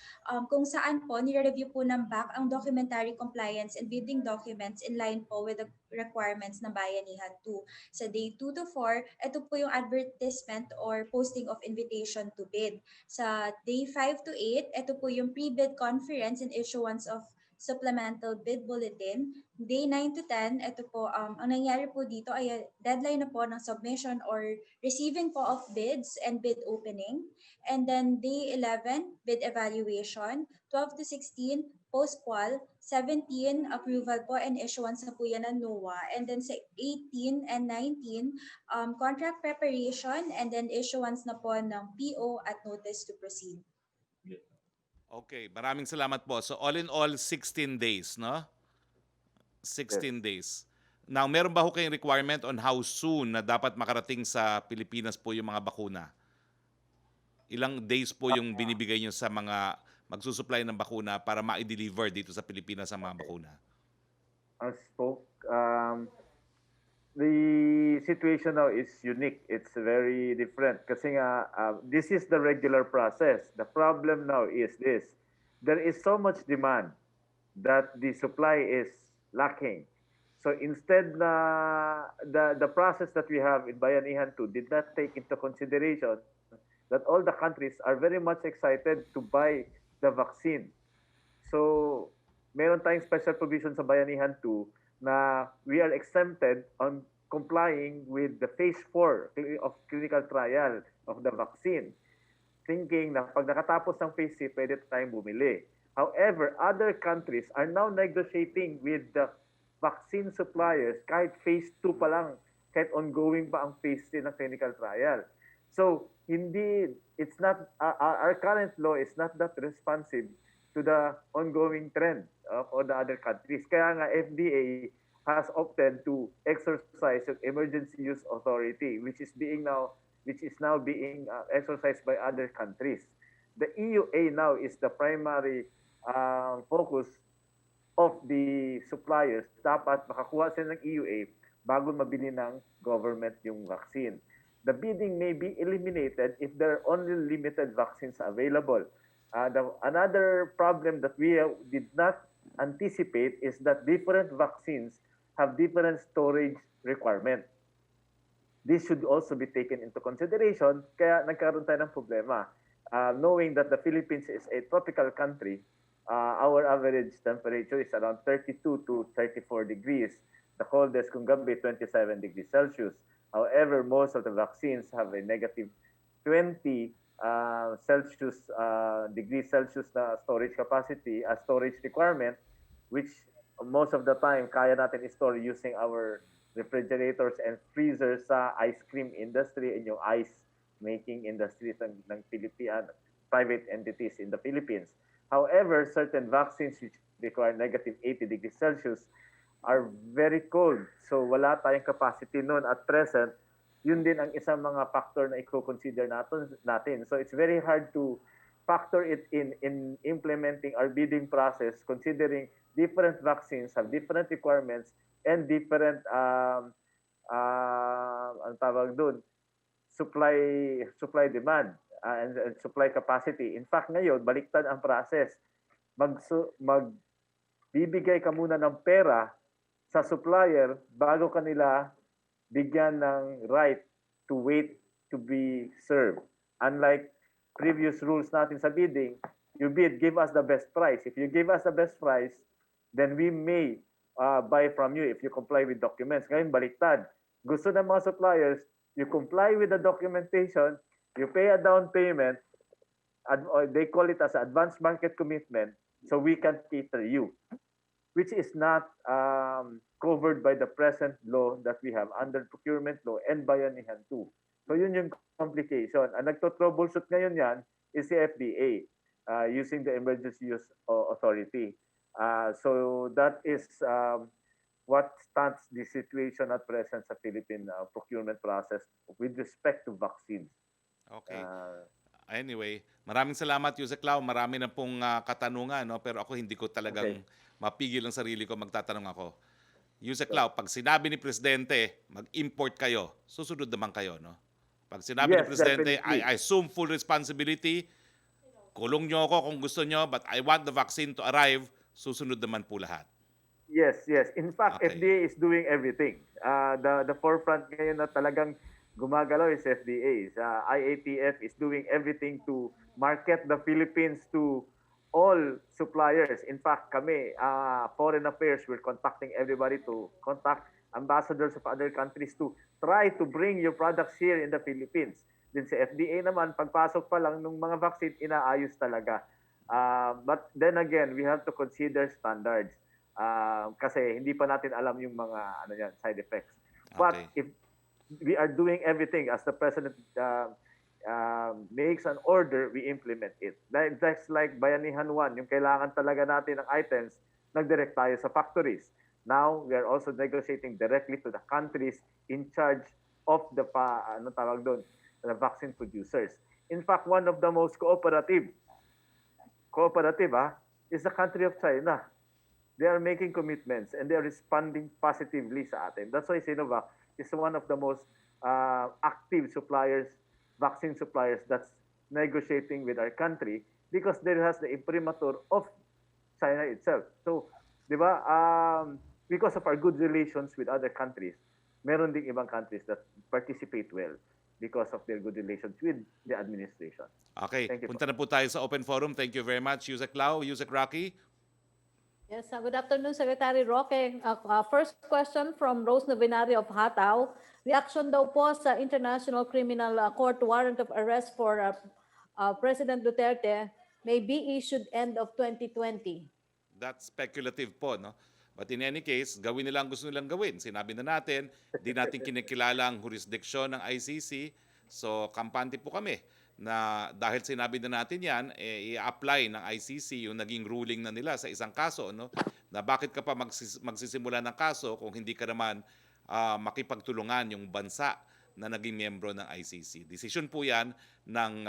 kung saan po nire-review po ng BAC ang documentary compliance and bidding documents in line po with the requirements ng Bayanihan 2. Sa day 2 to 4, ito po yung advertisement or posting of invitation to bid. Sa day 5 to 8, ito po yung pre-bid conference and issuance of supplemental bid bulletin. Day 9 to 10, ito po, ang nangyari po dito ay deadline na po ng submission or receiving po of bids and bid opening. And then day 11, bid evaluation. 12 to 16, post-qual. 17, approval po and issuance na po yan ng NOAA. And then sa 18 and 19, contract preparation and then issuance na po ng PO at notice to proceed. Okay, maraming salamat po. So all in all, 16 days, no? 16 days. Now, meron ba ho kayong requirement on how soon na dapat makarating sa Pilipinas po yung mga bakuna? Ilang days po yung binibigay nyo sa mga magsusupply ng bakuna para ma-deliver dito sa Pilipinas ang mga bakuna? As spoke, the situation now is unique. It's very different. Kasi nga, this is the regular process. The problem now is this. There is so much demand that the supply is lacking. So instead na the process that we have in Bayanihan 2 did not take into consideration that all the countries are very much excited to buy the vaccine. So meron tayong special provision sa Bayanihan 2 na we are exempted on complying with the phase 4 of clinical trial of the vaccine. Thinking na pag nakatapos ng phase 3, pwede tayong bumili. However, other countries are now negotiating with the vaccine suppliers kahit phase 2 pa lang, kahit ongoing pa ang phase 3 ng clinical trial. So, it's not, our current law is not that responsive to the ongoing trend of the other countries. Kaya nga FDA has opted to exercise the emergency use authority, which is now being exercised by other countries. The EUA now is the primary focus of the suppliers. Dapat makakuha sila ng EUA bago mabili ng government yung vaccine. the bidding may be eliminated if there are only limited vaccines available. Another problem that we did not anticipate is that different vaccines have different storage requirement. This should also be taken into consideration, kaya nagkaroon tayo ng problema. Knowing that the Philippines is a tropical country, our average temperature is around 32 to 34 degrees. The coldest kung gabi, 27 degrees Celsius. However, most of the vaccines have a negative 20 Celsius degrees Celsius na storage capacity, a storage requirement, which most of the time kaya natin i-store using our refrigerators and freezers sa ice cream industry and yung ice making industries ng Philippine private entities in the Philippines. However, certain vaccines which require negative 80 degrees Celsius are very cold. So wala tayong capacity noon at present. Yun din ang isang mga factor na i-consider natin. So it's very hard to factor it in implementing our bidding process considering different vaccines have different requirements and different ang tawag doon, supply demand and supply capacity. In fact, ngayon baliktad ang process. Magbibigay ka muna ng pera sa supplier bago kanila bigyan ng right to wait to be served. Unlike previous rules natin sa bidding, you bid, give us the best price. If you give us the best price, then we may buy from you if you comply with documents. Ngayon, baliktad. Gusto ng mga suppliers, you comply with the documentation, you pay a down payment, they call it as advanced market commitment, so we can cater you, which is not covered by the present law that we have under procurement law and bayanihan too. So yun yung complication. Ang nagto-troubleshoot ngayon yan is the FDA using the Emergency Use Authority. So that is what stands the situation at present sa Philippine procurement process with respect to vaccines. Okay. Anyway, maraming salamat, Yusek Lau. Marami na pong katanungan, no? Pero ako hindi ko talagang mapigil ang sarili ko, magtatanong ako. Yusek Lau, pag sinabi ni Presidente, mag-import kayo, susunod naman kayo, no? Pag sinabi ni Presidente, I assume full responsibility, kulong nyo ako kung gusto nyo, but I want the vaccine to arrive, susunod naman po lahat. Yes. In fact, Okay. FDA is doing everything. The forefront ngayon na talagang gumagalaw is FDA. IATF is doing everything to market the Philippines to all suppliers. In fact, kami, Foreign Affairs, we're contacting everybody to contact ambassadors of other countries to try to bring your products here in the Philippines. Din sa FDA naman, pagpasok pa lang ng mga vaccine, inaayos talaga. But then again, we have to consider standards. Kasi hindi pa natin alam yung mga side effects. But if we are doing everything as the President makes an order, we implement it. That's like Bayanihan 1, yung kailangan talaga natin ng items, nagdirect tayo sa factories. Now, we are also negotiating directly to the countries in charge of the the vaccine producers. In fact, one of the most cooperative is the country of China. They are making commitments and they are responding positively sa atin. That's why Sinovac is one of the most active suppliers, vaccine suppliers that's negotiating with our country because there has the imprimatur of China itself. So, di ba, because of our good relations with other countries, meron ding ibang countries that participate well because of their good relations with the administration. Okay, Thank you punta na po tayo sa open forum. Thank you very much, Yusek Lau. Yusek Roque. Yes, good afternoon, Secretary Roque. First question from Rose Novenario of Hataw. Reaction daw po sa International Criminal Court warrant of arrest for President Duterte may be issued end of 2020. That's speculative po, no? But in any case, gawin nila ang gusto nilang gawin. Sinabi na natin, di natin kinikilala ang jurisdiction ng ICC. So, kampante po kami na dahil sinabi na natin yan, i-apply ng ICC yung naging ruling na nila sa isang kaso, no? Na bakit ka pa magsisimula ng kaso kung hindi ka naman makipagtulungan yung bansa na naging miyembro ng ICC. Decision po yan ng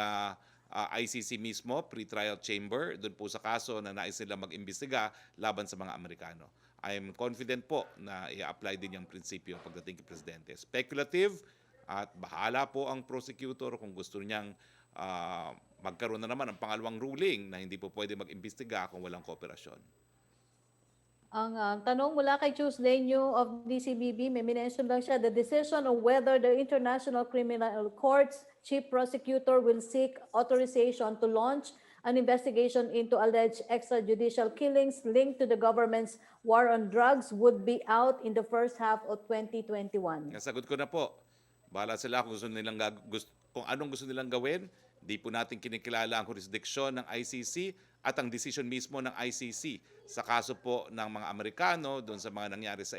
ICC mismo, pre-trial chamber, doon po sa kaso na nais nila mag-imbestiga laban sa mga Amerikano. I'm confident po na i-apply din yung prinsipyo pagdating kay Presidente. Speculative, At bahala po ang prosecutor kung gusto niyang magkaroon na naman ng pangalawang ruling na hindi po pwede mag-imbestiga kung walang kooperasyon. Ang tanong mula kay Tuesday New of DCBB, may minention lang siya, the decision of whether the International Criminal Court's chief prosecutor will seek authorization to launch an investigation into alleged extrajudicial killings linked to the government's war on drugs would be out in the first half of 2021. Nasagot ko na po. Bahala sila kung kung anong gusto nilang gawin. Di po natin kinikilala ang jurisdiction ng ICC at ang decision mismo ng ICC sa kaso po ng mga Amerikano doon sa mga nangyari sa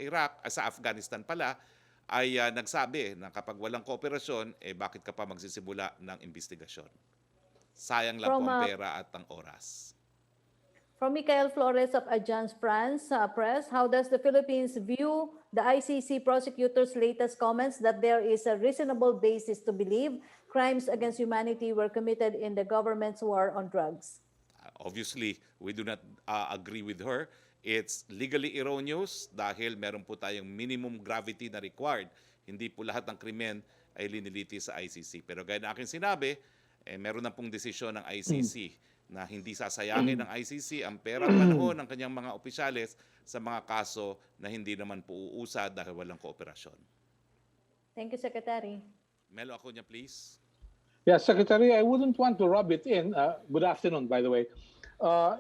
sa Afghanistan pala, ay nagsabi na kapag walang kooperasyon, bakit ka pa magsisimula ng investigasyon? Sayang lang po ang pera at ang oras. From Michael Flores of Agence France Press, how does the Philippines view the ICC prosecutor's latest comments that there is a reasonable basis to believe crimes against humanity were committed in the government's war on drugs? Obviously, we do not agree with her. It's legally erroneous dahil meron po tayong minimum gravity na required. Hindi po lahat ng krimen ay liniliti sa ICC. Pero gaya na aking sinabi, meron na pong desisyon ng ICC na hindi sasayangin ng ICC ang pera at panahon ng kanyang mga opisyales sa mga kaso na hindi naman po uusad dahil walang kooperasyon. Thank you, Secretary. Melo, ako niya, please. Yeah, Secretary, I wouldn't want to rub it in. Good afternoon, by the way.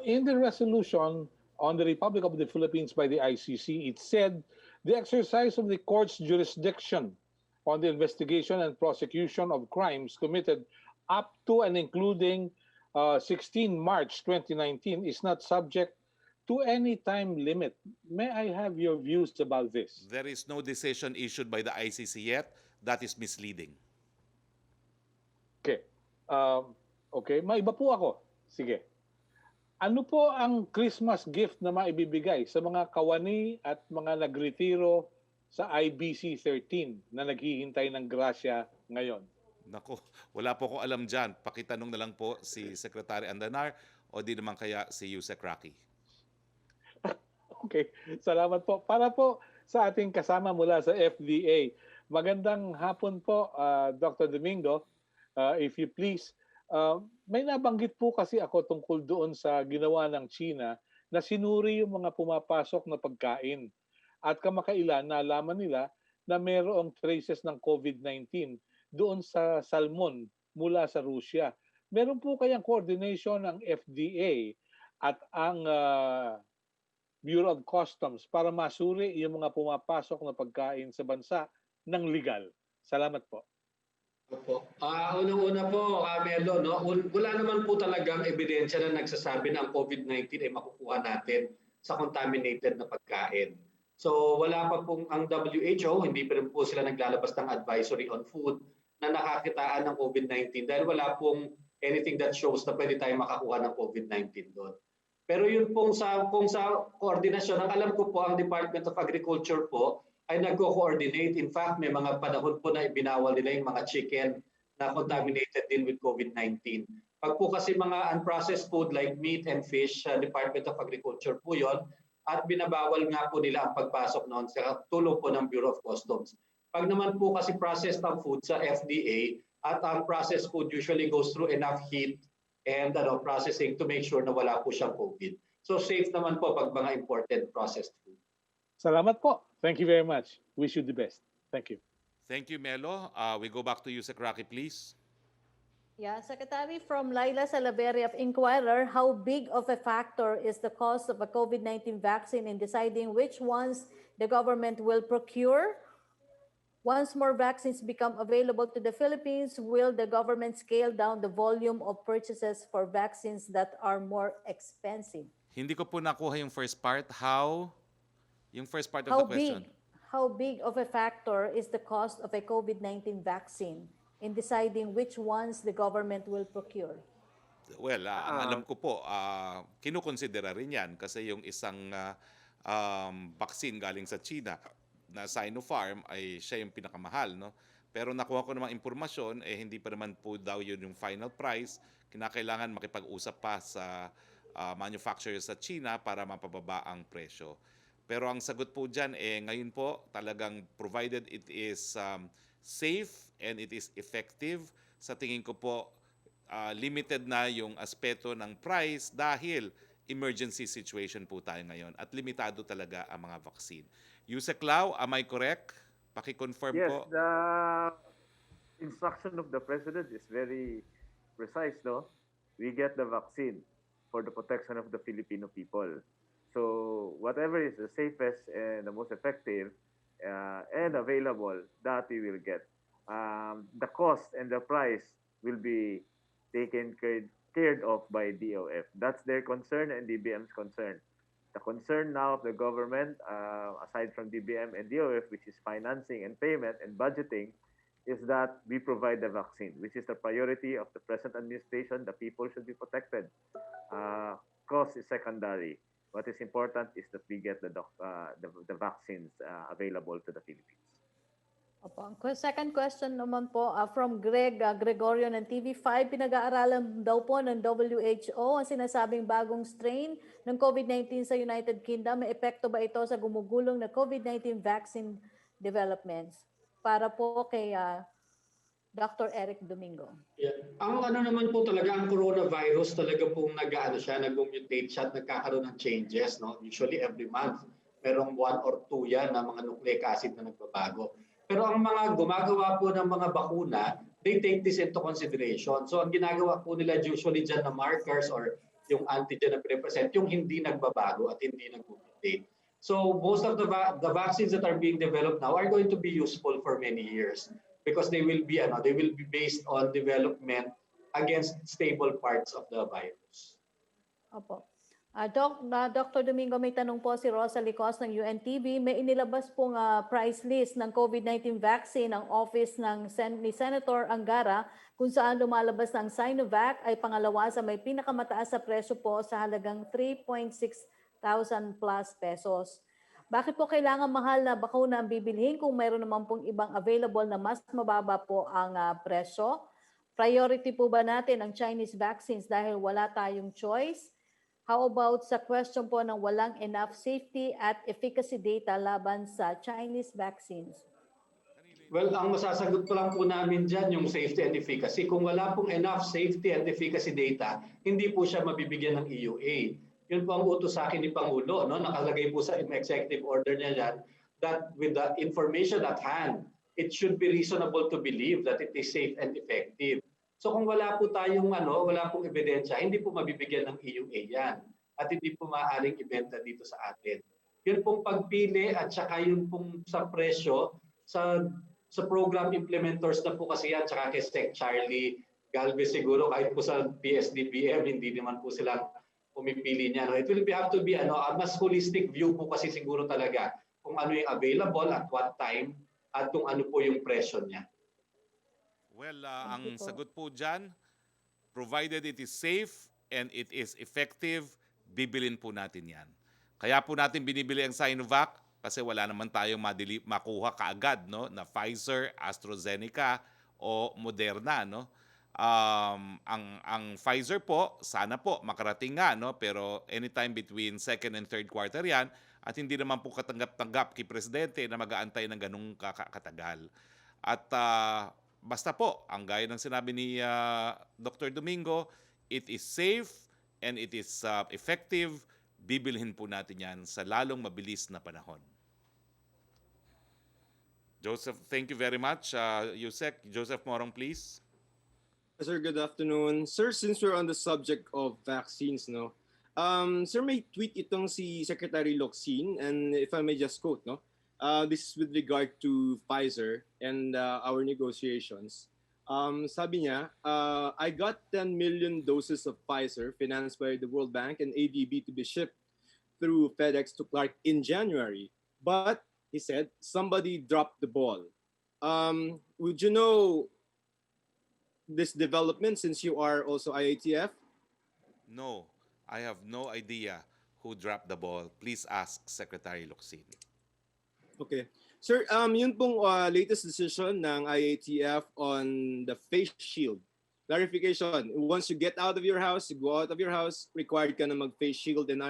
In the resolution on the Republic of the Philippines by the ICC, it said the exercise of the court's jurisdiction on the investigation and prosecution of crimes committed up to and including 16 March 2019 is not subject to any time limit. May I have your views about this? There is no decision issued by the ICC yet. That is misleading. Okay. Okay, may iba po ako. Sige. Ano po ang Christmas gift na maibibigay sa mga kawani at mga nagretiro sa IBC 13 na naghihintay ng grasya ngayon? Nako, wala po ko alam dyan. Pakitanong na lang po si Secretary Andanar o di naman kaya si Yusek Roque. Okay, salamat po. Para po sa ating kasama mula sa FDA, magandang hapon po, Dr. Domingo. If you please, may nabanggit po kasi ako tungkol doon sa ginawa ng China na sinuri yung mga pumapasok na pagkain. At kamakailan, nalaman nila na mayroong traces ng COVID-19 doon sa salmon mula sa Russia. Meron po kayang coordination ng FDA at ang Bureau of Customs para masuri yung mga pumapasok na pagkain sa bansa ng legal. Salamat po. Opo. Unang-una po, Melo, no? Wala naman po talagang ebidensya na nagsasabi na ang COVID-19 ay makukuha natin sa contaminated na pagkain. So wala pa pong ang WHO, hindi pa rin po sila naglalabas ng advisory on food na nakakitaan ng COVID-19 dahil wala pong anything that shows na pwede tayo makakuha ng COVID-19 doon. Pero yun pong sa koordinasyon, ang alam ko po ang Department of Agriculture po ay nagko-coordinate. In fact, may mga panahon po na ibinawal nila yung mga chicken na contaminated din with COVID-19. Pag po kasi mga unprocessed food like meat and fish, Department of Agriculture po yon at binabawal nga po nila ang pagpasok noon sa tulong po ng Bureau of Customs. Pag naman po kasi processed ang food sa FDA at ang processed food usually goes through enough heat and processing to make sure na wala po siyang COVID. So safe naman po pag mga imported processed food. Salamat po. Thank you very much. Wish you the best. Thank you. Thank you, Melo. We go back to you, Sec Roque, please. Yeah, Secretary, from Laila Salaberry of Inquirer, how big of a factor is the cost of a COVID-19 vaccine in deciding which ones the government will procure? Once more vaccines become available to the Philippines, will the government scale down the volume of purchases for vaccines that are more expensive? Hindi ko po nakuha yung first part. Yung first part of the question. How big of a factor is the cost of a COVID-19 vaccine in deciding which ones the government will procure? Well, ang alam ko po, kinukonsidera rin yan kasi yung isang vaccine galing sa China na Sinopharm ay siya yung pinakamahal, no? Pero nakuha ko namang impormasyon, hindi pa naman po daw yun yung final price. Kinakailangan makipag-usap pa sa manufacturer sa China para mapababa ang presyo. Pero ang sagot po dyan, ngayon po talagang provided it is safe and it is effective. Sa tingin ko po, limited na yung aspeto ng price dahil emergency situation po tayo ngayon at limitado talaga ang mga vaccine. Yusek Lau, am I correct? Paki-confirm Yes, po. the instruction of the president is very precise, no? We get the vaccine for the protection of the Filipino people. So whatever is the safest and the most effective and available, that we will get. The cost and the price will be taken cared of by DOF. That's their concern and DBM's concern. The concern now of the government, aside from DBM and DOF, which is financing and payment and budgeting, is that we provide the vaccine, which is the priority of the present administration. The people should be protected. Cost is secondary. What is important is that we get the vaccines available to the Philippines. Opo. Second question naman po from Gregorio ng TV5. Pinag-aaralan daw po ng WHO ang sinasabing bagong strain ng COVID-19 sa United Kingdom. May epekto ba ito sa gumugulong na COVID-19 vaccine developments? Para po kay Dr. Eric Domingo. Yeah. Ang naman po talaga, ang coronavirus talaga pong nag-mutate siya at nagkakaroon ng changes. No? Usually every month, merong 1 or 2 yan na mga nucleic acid na nagbabago. Pero ang mga gumagawa po ng mga bakuna, they take this into consideration. So ang ginagawa po nila usually dyan na markers or yung antigen na represent, yung hindi nagbabago at hindi nag-mutate. So most of the vaccines that are being developed now are going to be useful for many years because they will be based on development against stable parts of the virus. Opo. Dr. Domingo, may tanong po si Rosa Licos ng UNTV. May inilabas pong price list ng COVID-19 vaccine ang office ni Senator Angara kung saan lumalabas ng Sinovac ay pangalawa sa may pinakamataas sa presyo po sa halagang 3,600 plus pesos. Bakit po kailangan mahal na bakuna ang bibilhin kung mayroon naman pong ibang available na mas mababa po ang presyo? Priority po ba natin ang Chinese vaccines dahil wala tayong choice? How about sa question po ng walang enough safety at efficacy data laban sa Chinese vaccines? Well, ang masasagot ko lang po namin dyan yung safety and efficacy. Kung wala pong enough safety and efficacy data, hindi po siya mabibigyan ng EUA. Yun po ang utos sa akin ni Pangulo. No? Nakalagay po sa executive order niya yan that with the information at hand, it should be reasonable to believe that it is safe and effective. So kung wala po tayong wala pong ebidensya, hindi po mabibigyan ng EUA yan at hindi po maaaring ibenta dito sa atin. Yun pong pagpili at saka yun pong sa presyo sa program implementers na po kasi yan, saka kay Sec Charlie Galvez siguro kahit po sa PSDBM hindi naman po sila pumipili niya. No? It will have to be a mas holistic view po kasi siguro talaga kung ano yung available at what time at kung ano po yung presyo niya. Well, ang sagot po dyan, provided it is safe and it is effective, bibilin po natin yan. Kaya po natin binibili ang Sinovac kasi wala naman tayong makuha kaagad no, na Pfizer, AstraZeneca o Moderna. No? Ang Pfizer po, sana po makarating nga, no? Pero anytime between second and third quarter yan at hindi naman po katanggap-tanggap kay Presidente na mag-aantay ng ganung katagal. At basta po, ang gaya ng sinabi ni Dr. Domingo, it is safe and it is effective. Bibilhin po natin yan sa lalong mabilis na panahon. Joseph, thank you very much. Yusek, Joseph Morong, please. Sir, good afternoon. Sir, since we're on the subject of vaccines, no? Sir, may tweet itong si Secretary Locsin, and if I may just quote, no? This is with regard to Pfizer and our negotiations. Sabi niya, I got 10 million doses of Pfizer financed by the World Bank and ADB to be shipped through FedEx to Clark in January. But, he said, somebody dropped the ball. Would you know this development since you are also IATF? No, I have no idea who dropped the ball. Please ask Secretary Locsin. Okay. Sir, yun pong latest decision ng IATF on the face shield. Clarification, once you get out of your house, you go out of your house, required ka na mag-face shield, and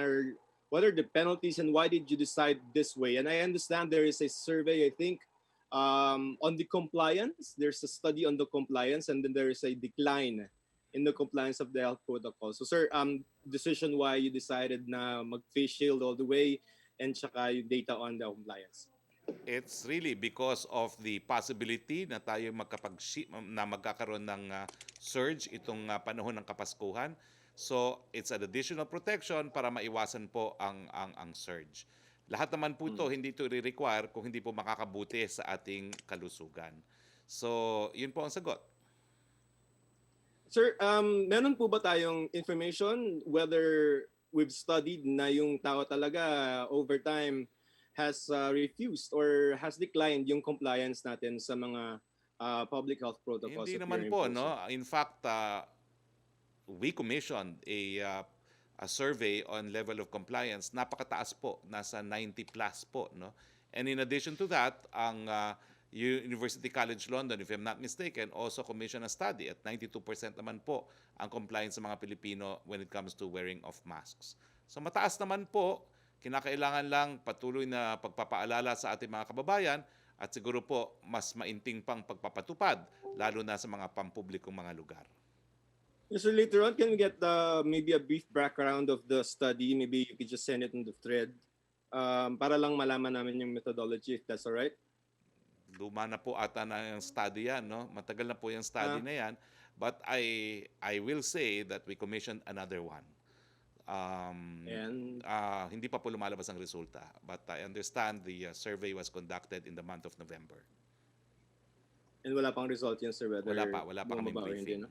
what are the penalties and why did you decide this way? And I understand there is a survey, I think, On the compliance, there's a study on the compliance, and then there is a decline in the compliance of the health protocol. So sir, decision why you decided na mag-face shield all the way and tsaka yung data on the compliance. It's really because of the possibility na tayo magkakaroon ng surge itong panahon ng Kapaskuhan. So, it's an additional protection para maiwasan po ang surge. Lahat naman po ito, hindi ito re-require kung hindi po makakabuti sa ating kalusugan. So, yun po ang sagot. Sir, meron po ba tayong information whether we've studied na yung tao talaga over time has refused or has declined yung compliance natin sa mga public health protocols? Hindi that naman we're po, imposing? no? In fact, we commissioned a survey on level of compliance. Napakataas po, nasa 90 plus po, no? And in addition to that, ang University College London, if I'm not mistaken, also commissioned a study at 92% naman po ang compliance sa mga Pilipino when it comes to wearing of masks. So mataas naman po, kinakailangan lang patuloy na pagpapaalala sa ating mga kababayan at siguro po mas mainting pang pagpapatupad, lalo na sa mga pampublikong mga lugar. Yes, sir, later on, can we get maybe a brief background of the study? Maybe you could just send it in the thread para lang malaman namin yung methodology, if that's all right. Luma na po ata na yung study yan, no? Matagal na po yung study na yan. But I will say that we commissioned another one. Hindi pa po lumalabas ang resulta. But I understand the survey was conducted in the month of November. And wala pang result yan, sir? Whether Wala pa kaming briefing.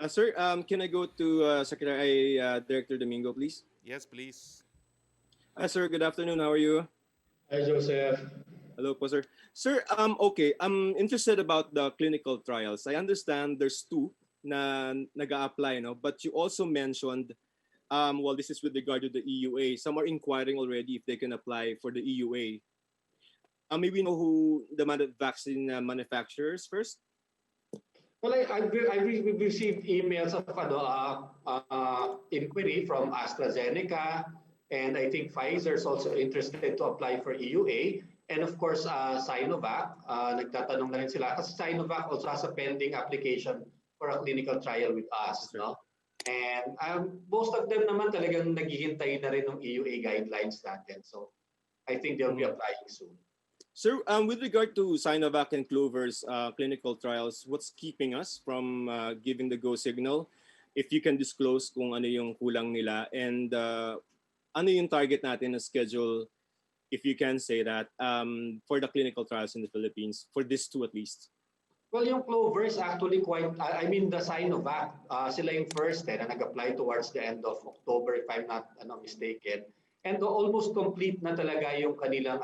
Sir, can I go to Secretary Director Domingo, please? Yes, please. Sir, good afternoon. How are you? Hi, Joseph. Hello po, sir. Sir, okay, I'm interested about the clinical trials. I understand there's two na nag-a-apply, no? But you also mentioned, well, this is with regard to the EUA. Some are inquiring already if they can apply for the EUA. Maybe know who the vaccine manufacturers first? Well, I've received emails of inquiry from AstraZeneca, and I think Pfizer is also interested to apply for EUA. And of course, Sinovac, nagtatanong na rin sila kasi Sinovac also has a pending application for a clinical trial with us, no? And most of them naman talagang naghihintay na rin ng EUA guidelines natin. So I think they'll be applying soon. Sir, with regard to Sinovac and Clover's clinical trials, what's keeping us from giving the go signal? If you can disclose kung ano yung kulang nila and ano yung target natin na schedule, if you can say that, for the clinical trials in the Philippines, for these two at least? Well, yung Clover is actually the Sinovac, sila yung first na nag-apply towards the end of October, if I'm not mistaken. And almost complete na talaga yung kanilang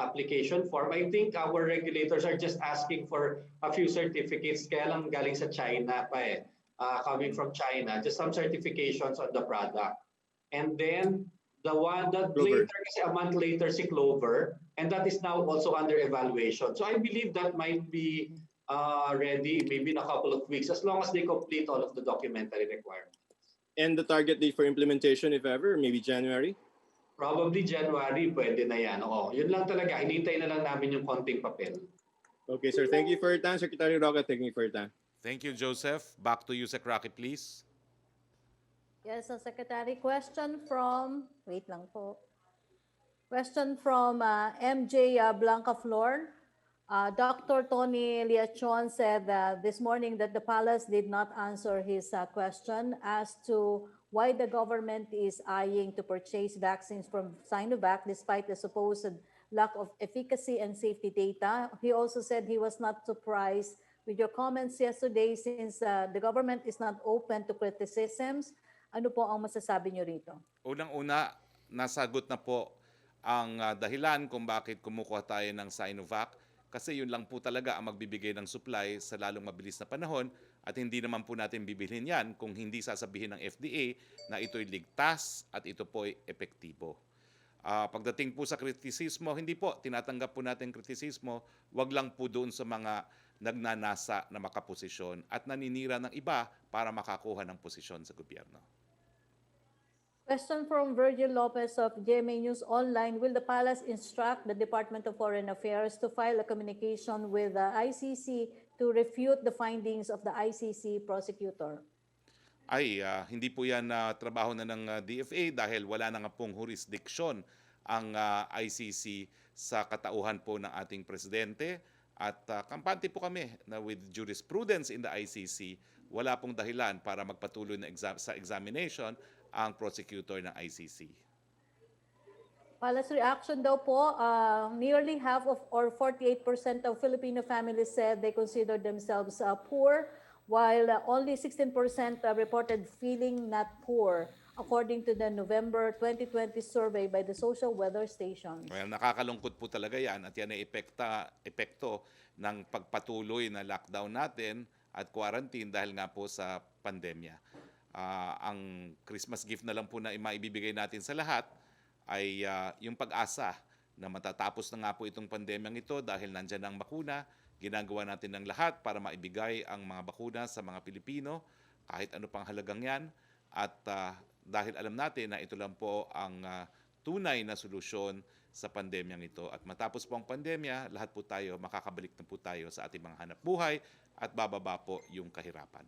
application form. I think our regulators are just asking for a few certificates, kaya lang galing sa China pa coming from China, just some certifications on the product. And then the one that later, kasi a month later, si Clover, and that is now also under evaluation. So I believe that might be ready maybe in a couple of weeks, as long as they complete all of the documentary requirements. And the target date for implementation, if ever, maybe January? Probably January, pwede na yan. Oo, yun lang talaga. Hinintay na lang namin yung konting papel. Okay, sir. Thank you for your time. Secretary Roque, thank you for your time. Thank you, Joseph. Back to you, Sec. Roque, please. Yes, so Secretary, question from, wait lang po. Question from MJ Blanca Flor. Dr. Tony Liachon said this morning that the palace did not answer his question as to why the government is eyeing to purchase vaccines from Sinovac despite the supposed lack of efficacy and safety data. He also said he was not surprised with your comments yesterday since the government is not open to criticisms. Ano po ang masasabi niyo rito? Unang-una, nasagot na po ang dahilan kung bakit kumukuha tayo ng Sinovac kasi yun lang po talaga ang magbibigay ng supply sa lalong mabilis na panahon at hindi naman po natin bibilhin yan kung hindi sasabihin ng FDA na ito'y ligtas at ito po'y epektibo. Pagdating po sa kritisismo, hindi po, tinatanggap po natin kritisismo, wag lang po doon sa mga nagnanasa na makaposisyon at naninira ng iba para makakuha ng posisyon sa gobyerno. Question from Virgil Lopez of GMA News Online. Will the palace instruct the Department of Foreign Affairs to file a communication with the ICC to refute the findings of the ICC prosecutor? Hindi po yan trabaho na ng DFA dahil wala na nga pong jurisdiction ang ICC sa katauhan po ng ating presidente. At kampante po kami na with jurisprudence in the ICC, wala pong dahilan para magpatuloy na sa examination ang prosecutor ng ICC. Palace reaction daw po, nearly half of or 48% of Filipino families said they consider themselves poor, while only 16% reported feeling not poor, according to the November 2020 survey by the social weather stations. Well, nakakalungkot po talaga yan at yan ay epekto ng pagpatuloy na lockdown natin at quarantine dahil nga po sa pandemya. Ang Christmas gift na lang po na maibibigay natin sa lahat ay yung pag-asa na matatapos na nga po itong pandemyang ito dahil nandyan ang bakuna. Ginagawa natin ng lahat para maibigay ang mga bakuna sa mga Pilipino kahit ano pang halagang yan. At dahil alam natin na ito lang po ang tunay na solusyon sa pandemyang ito. At matapos po ang pandemya, lahat po tayo, makakabalik na po tayo sa ating mga hanap buhay at bababa po yung kahirapan.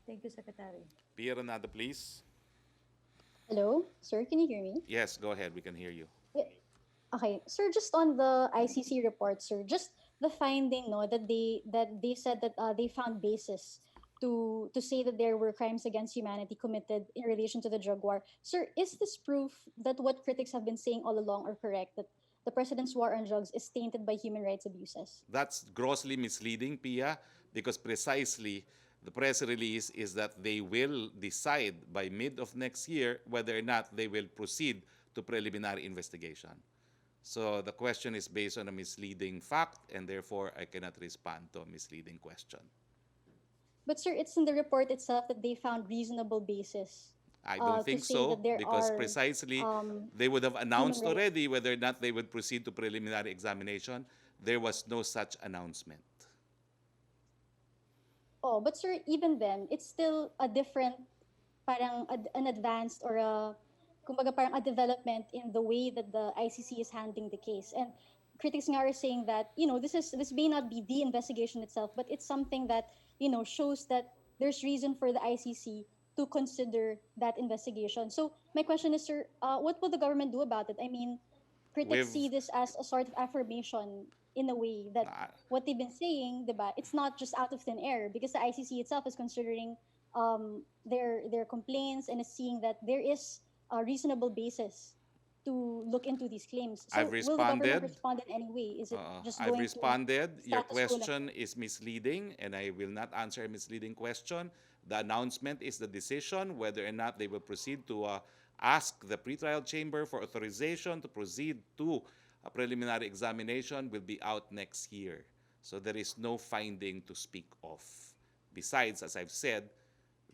Thank you, Secretary. Pierre Renado, please. Hello, sir, can you hear me? Yes, go ahead. We can hear you. Okay, sir, just on the ICC report, sir, just the finding, no, that they said that they found basis to say that there were crimes against humanity committed in relation to the drug war. Sir, is this proof that what critics have been saying all along are correct, that the president's war on drugs is tainted by human rights abuses? That's grossly misleading, Pia, because precisely the press release is that they will decide by mid of next year whether or not they will proceed to preliminary investigation. So the question is based on a misleading fact, and therefore I cannot respond to a misleading question. But sir, it's in the report itself that they found reasonable basis. I don't to think say so, that there because are, precisely they would have announced human rights- already whether or not they would proceed to preliminary examination. There was no such announcement. Oh, but sir, even then, it's still a different, parang an advanced or kumbaga parang a development in the way that the ICC is handling the case. And critics nga are saying that, this may not be the investigation itself, but it's something that, shows that there's reason for the ICC to consider that investigation. So my question is, sir, what will the government do about it? I mean, critics see this as a sort of affirmation in a way that what they've been saying, diba, it's not just out of thin air, because the ICC itself is considering their complaints and is seeing that there is a reasonable basis to look into these claims. So I've will the government responded. respond in any way? Is it just I've going responded. Your status quo question is misleading, and I will not answer a misleading question. The announcement is the decision whether or not they will proceed to ask the pretrial chamber for authorization to proceed to a preliminary examination will be out next year. So there is no finding to speak of. Besides, as I've said,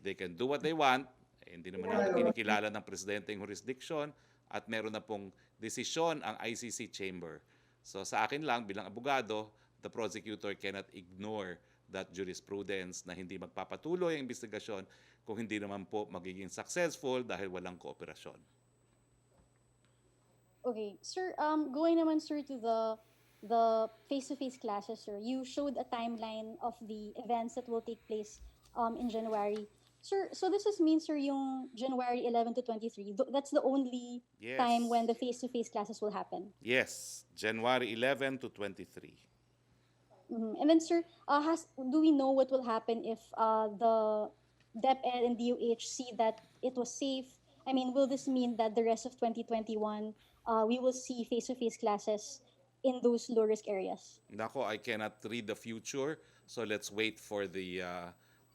they can do what they want. Hindi naman natin kinikilala ng presidente yung jurisdiction at meron na pong desisyon ang ICC chamber. So sa akin lang, bilang abogado, the prosecutor cannot ignore that jurisprudence na hindi magpapatuloy ang investigasyon kung hindi naman po magiging successful dahil walang kooperasyon. Okay, sir, going naman sir to the face-to-face classes, sir. You showed a timeline of the events that will take place in January. Sir, so this means, sir, yung January 11 to 23, that's the only Yes. time when the face-to-face classes will happen. Yes, January 11 to 23. And then, sir, do we know what will happen if the DepEd and DOH see that it was safe? I mean, will this mean that the rest of 2021, we will see face-to-face classes in those low-risk areas? Nako, I cannot read the future, so let's wait for the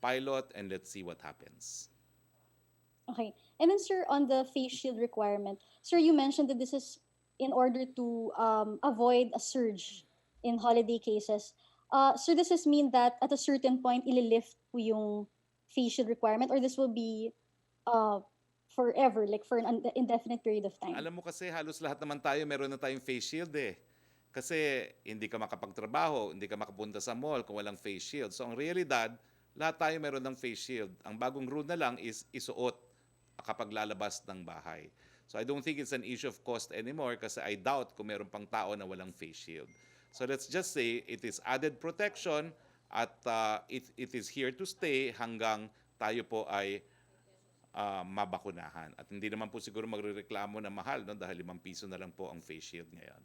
pilot and let's see what happens. Okay. And then, sir, on the face shield requirement, sir, you mentioned that this is in order to avoid a surge in holiday cases. So does this mean that at a certain point, ililift po yung face shield requirement, or this will be forever, like for an indefinite period of time? Alam mo kasi halos lahat naman tayo meron na tayong face shield eh. Kasi hindi ka makapagtrabaho, hindi ka makapunta sa mall kung walang face shield. So ang realidad, lahat tayo meron ng face shield. Ang bagong rule na lang is isuot kapag lalabas ng bahay. So I don't think it's an issue of cost anymore kasi I doubt kung meron pang tao na walang face shield. So let's just say it is added protection at it is here to stay hanggang tayo po ay mabakunahan. At hindi naman po siguro magrereklamo na mahal, no? Dahil 5 piso na lang po ang face shield ngayon.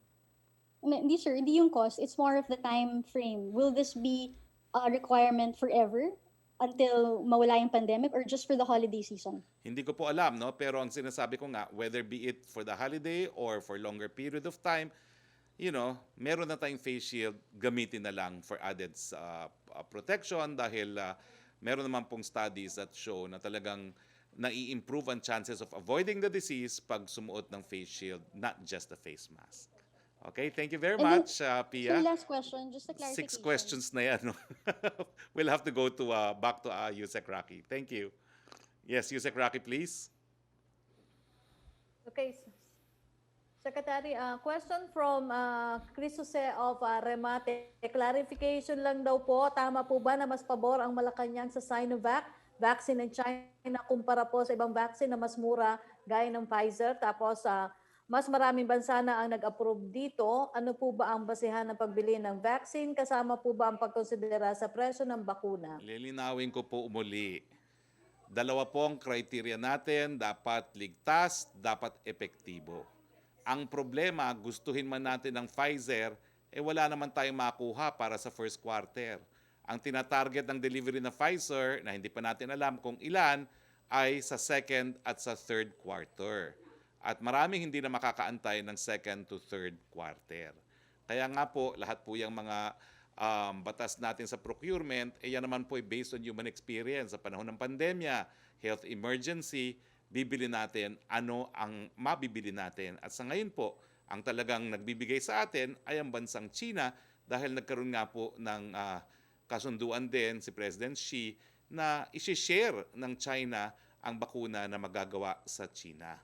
Hindi sir, hindi yung cost. It's more of the time frame. Will this be a requirement forever until mawala yung pandemic or just for the holiday season? Hindi ko po alam, no? Pero ang sinasabi ko nga, whether be it for the holiday or for longer period of time, meron na tayong face shield, gamitin na lang for added protection dahil meron naman pong studies that show na talagang nai-improve ang chances of avoiding the disease pag sumuot ng face shield, not just a face mask. Okay, thank you very And then, much, Pia. Sir, last question, just a clarification. 6 questions na yan. No? We'll have to go to back to Yusek Roque. Thank you. Yes, Yusek Roque, please. Okay. Secretary, question from Chris Jose of Remate. Clarification lang daw po, tama po ba na mas pabor ang Malacañang sa Sinovac vaccine ng China kumpara po sa ibang vaccine na mas mura gaya ng Pfizer? Tapos mas maraming bansa na ang nag-approve dito. Ano po ba ang basehan ng pagbili ng vaccine? Kasama po ba ang pagkonsidera sa presyo ng bakuna? Lilinawin ko po muli. Dalawa po ang criteria natin, dapat ligtas, dapat epektibo. Ang problema, gustuhin man natin ng Pfizer, wala naman tayong makuha para sa first quarter. Ang tinatarget ng delivery ng Pfizer, na hindi pa natin alam kung ilan, ay sa second at sa third quarter. At maraming hindi na makakaantay ng second to third quarter. Kaya nga po, lahat po yung mga batas natin sa procurement, yan naman po ay based on human experience. Sa panahon ng pandemya, health emergency, bibili natin ano ang mabibili natin. At sa ngayon po, ang talagang nagbibigay sa atin ay ang bansang China dahil nagkaroon nga po ng kasunduan din si President Xi na isi-share ng China ang bakuna na magagawa sa China.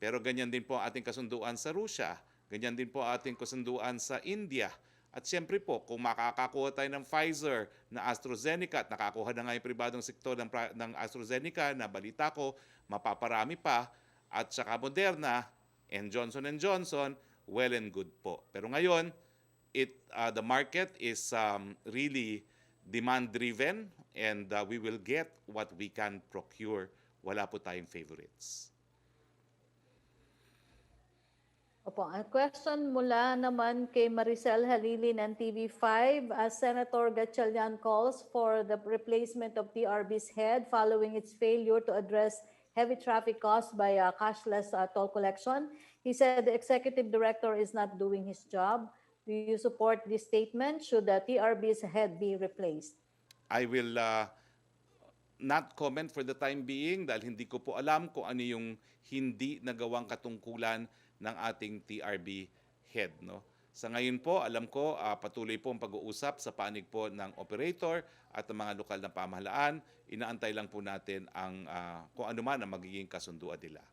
Pero ganyan din po ating kasunduan sa Russia, ganyan din po ating kasunduan sa India. At siyempre po, kung makakakuha tayo ng Pfizer na AstraZeneca at nakakuha na nga yung pribadong sektor ng AstraZeneca na balita ko, mapaparami pa, at saka Moderna and Johnson & Johnson, well and good po. Pero ngayon, the market is really demand-driven and we will get what we can procure. Wala po tayong favorites. Opo, ang question mula naman kay Maricel Halili ng TV5. Senator Gatchalian calls for the replacement of TRB's head following its failure to address heavy traffic caused by cashless toll collection. He said the executive director is not doing his job. Do you support this statement? Should the TRB's head be replaced? I will not comment for the time being dahil hindi ko po alam kung ano yung hindi nagawang katungkulan ng ating TRB head. No? Sa ngayon po, alam ko, patuloy po ang pag-uusap sa panig po ng operator at ng mga lokal na pamahalaan. Inaantay lang po natin ang kung ano man ang magiging kasunduan nila.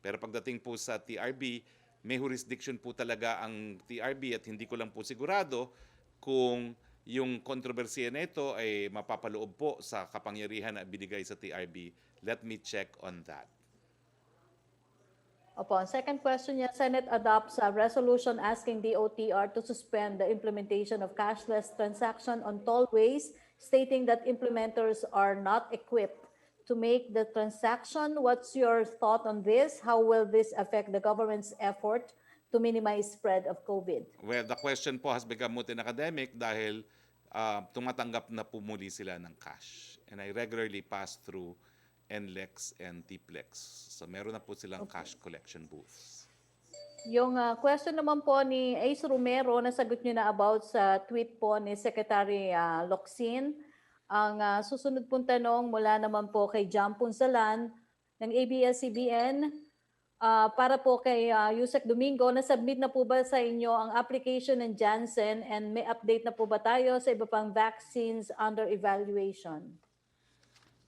Pero pagdating po sa TRB, may jurisdiction po talaga ang TRB at hindi ko lang po sigurado kung yung kontrobersiya na ito ay mapapaloob po sa kapangyarihan na binigay sa TRB. Let me check on that. Opo, second question niya, Senate adopts a resolution asking DOTR to suspend the implementation of cashless transaction on tollways, stating that implementers are not equipped to make the transaction. What's your thought on this? How will this affect the government's effort to minimize spread of COVID? Well, the question po has become moot in academic dahil tumatanggap na po muli sila ng cash. And I regularly pass through NLEX and TPLEX. So meron na po silang cash collection booths. Yung question naman po ni Ace Romero, nasagot niyo na about sa tweet po ni Secretary Locsin. Ang susunod pong tanong mula naman po kay John Punsalan ng ABS-CBN para po kay Yusek Domingo, nasubmit na po ba sa inyo ang application ng Janssen and may update na po ba tayo sa iba pang vaccines under evaluation?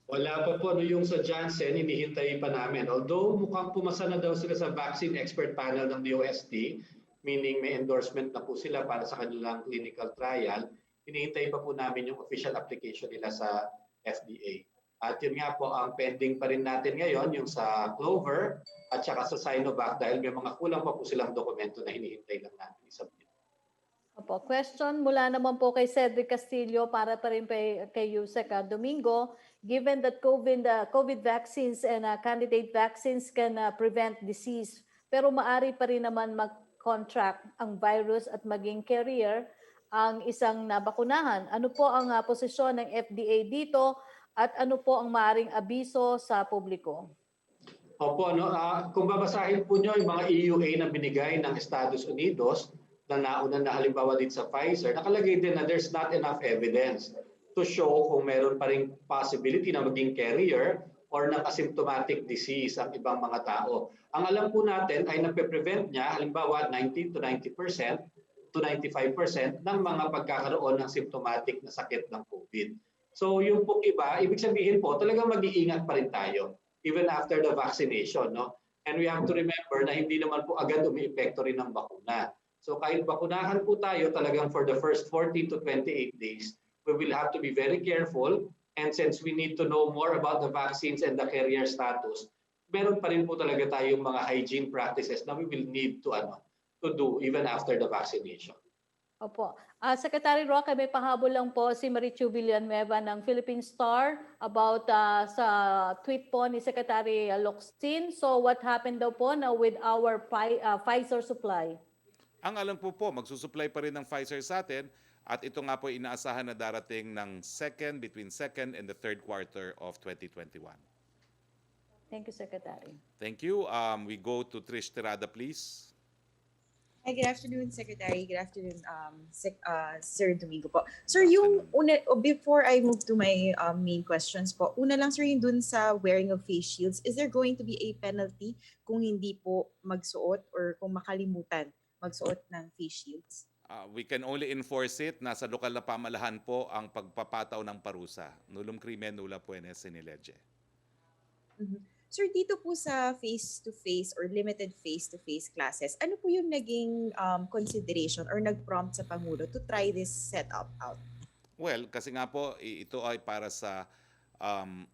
Wala pa po yung sa Janssen, hinihintay pa namin. Although mukhang pumasa na daw sila sa vaccine expert panel ng DOST, meaning may endorsement na po sila para sa kanilang clinical trial, hinihintay pa po namin yung official application nila sa FDA. At yun nga po, ang pending pa rin natin ngayon, yung sa Clover at saka sa Sinovac dahil may mga kulang pa po silang dokumento na hinihintay lang natin isubmit. Opo, question mula naman po kay Cedric Castillo para pa rin kay Yusek Domingo. Given that COVID vaccines and candidate vaccines can prevent disease, pero maari pa rin naman mag-contract ang virus at maging carrier ang isang nabakunahan. Ano po ang posisyon ng FDA dito at ano po ang maaring abiso sa publiko? Opo, kung babasahin po nyo yung mga EUA na binigay ng Estados Unidos na nauna na halimbawa dito sa Pfizer, nakalagay din na there's not enough evidence to show kung meron pa ring possibility na maging carrier or ng asymptomatic disease ang ibang mga tao. Ang alam po natin ay nape-prevent niya halimbawa 90 to 90% to 95% ng mga pagkakaroon ng symptomatic na sakit ng COVID. So yung pong iba, ibig sabihin po talagang mag-iingat pa rin tayo even after the vaccination, no? And we have to remember na hindi naman po agad umiepekto rin ng bakuna. So kahit bakunahan po tayo talagang for the first 14 to 28 days, we will have to be very careful. And since we need to know more about the vaccines and the carrier status, meron pa rin po talaga tayong mga hygiene practices na we will need to do even after the vaccination. Opo. Secretary Roque, may pahabol lang po si Marichu Villanueva ng Philippine Star about sa tweet po ni Secretary Locsin. So what happened daw po now with our Pfizer supply? Ang alam po, magsusupply pa rin ng Pfizer sa atin at ito nga po inaasahan na darating ng between second and the third quarter of 2021. Thank you, Secretary. Thank you. We go to Trish Tirada, please. Hi, good afternoon, Secretary. Good afternoon, Sir Domingo po. Sir, yung una, before I move to my main questions po, una lang sir, yung dun sa wearing of face shields, is there going to be a penalty kung hindi po magsuot or kung makalimutan magsuot ng face shields? We can only enforce it. Nasa lokal na pamalahan po ang pagpapataw ng parusa. Nulum crimen, nula puenes sine legge. Mm-hmm. Sir, dito po sa face-to-face or limited face-to-face classes, ano po yung naging consideration or nag-prompt sa Pangulo to try this setup out? Well, kasi nga po, ito ay para sa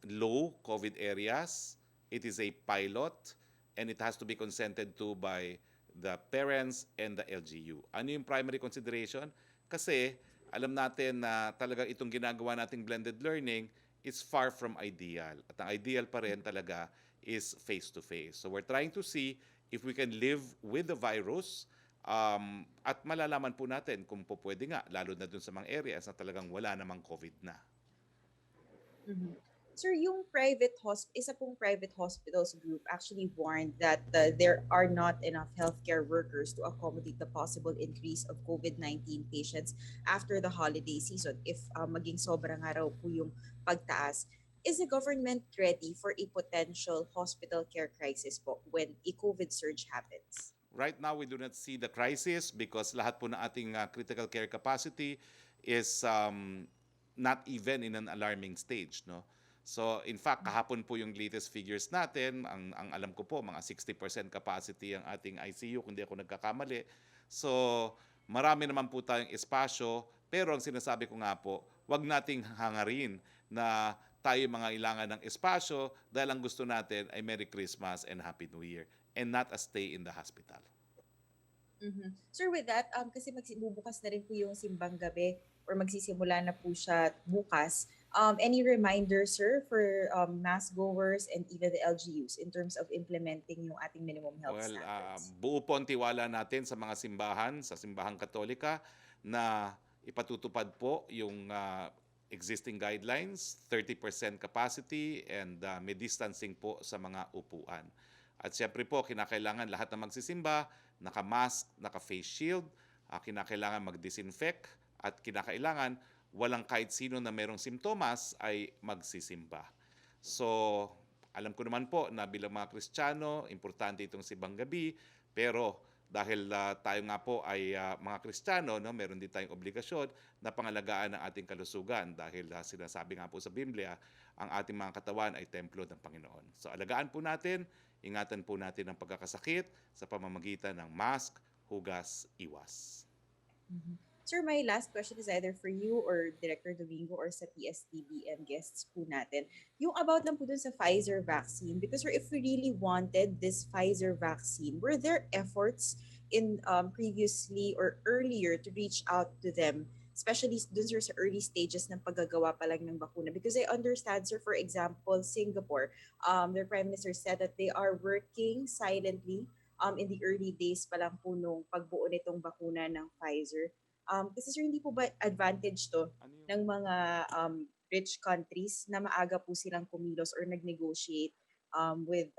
low COVID areas. It is a pilot and it has to be consented to by the parents and the LGU. Ano yung primary consideration? Kasi alam natin na talagang itong ginagawa nating blended learning is far from ideal. At ang ideal pa rin talaga is face-to-face. So we're trying to see if we can live with the virus at malalaman po natin kung po pwede nga, lalo na dun sa mga areas na talagang wala namang COVID na. Mm-hmm. Sir, yung isa pong private hospitals group actually warned that there are not enough healthcare workers to accommodate the possible increase of COVID-19 patients after the holiday season if maging sobrang araw po yung pagtaas. Is the government ready for a potential hospital care crisis po when a COVID surge happens? Right now, we do not see the crisis because lahat po ng ating critical care capacity is not even in an alarming stage, no? So, in fact, kahapon po yung latest figures natin, ang alam ko po, mga 60% capacity ang ating ICU, kung di ako nagkakamali. So, marami naman po tayong espasyo, pero ang sinasabi ko nga po, wag nating hangarin na tayo mga ilangan ng espasyo dahil ang gusto natin ay Merry Christmas and Happy New Year and not a stay in the hospital. Mm-hmm. Sir, with that, kasi magbubukas na rin po yung simbang gabi or magsisimula na po siya bukas. Any reminder, sir, for mass goers and even the LGUs in terms of implementing yung ating minimum health standards? Buo po ang tiwala natin sa mga simbahan, sa simbahang Katolika na ipatutupad po yung existing guidelines, 30% capacity and may distancing po sa mga upuan. At siyempre po, kinakailangan lahat na magsisimba, naka-mask, naka-face shield, kinakailangan mag-disinfect at kinakailangan walang kahit sino na merong simptomas ay magsisimba. So, alam ko naman po na bilang mga Kristiyano, importante itong simbang gabi, pero dahil tayo nga po ay mga Kristiyano, no, meron din tayong obligasyon na pangalagaan ang ating kalusugan dahil sinasabi nga po sa Biblia, ang ating mga katawan ay templo ng Panginoon. So alagaan po natin, ingatan po natin ang pagkakasakit sa pamamagitan ng mask, hugas, iwas. Mm-hmm. Sir, my last question is either for you or Director Domingo or sa PSTBM guests po natin. Yung about lang po dun sa Pfizer vaccine, because sir, if we really wanted this Pfizer vaccine, were there efforts in previously or earlier to reach out to them, especially dun sir sa early stages ng paggagawa pa lang ng bakuna? Because I understand, sir, for example, Singapore, their Prime Minister said that they are working silently in the early days pa lang po nung pagbuo nitong bakuna ng Pfizer. Kasi sir, hindi po ba advantage to ng mga rich countries na maaga po silang kumilos or nag-negotiate with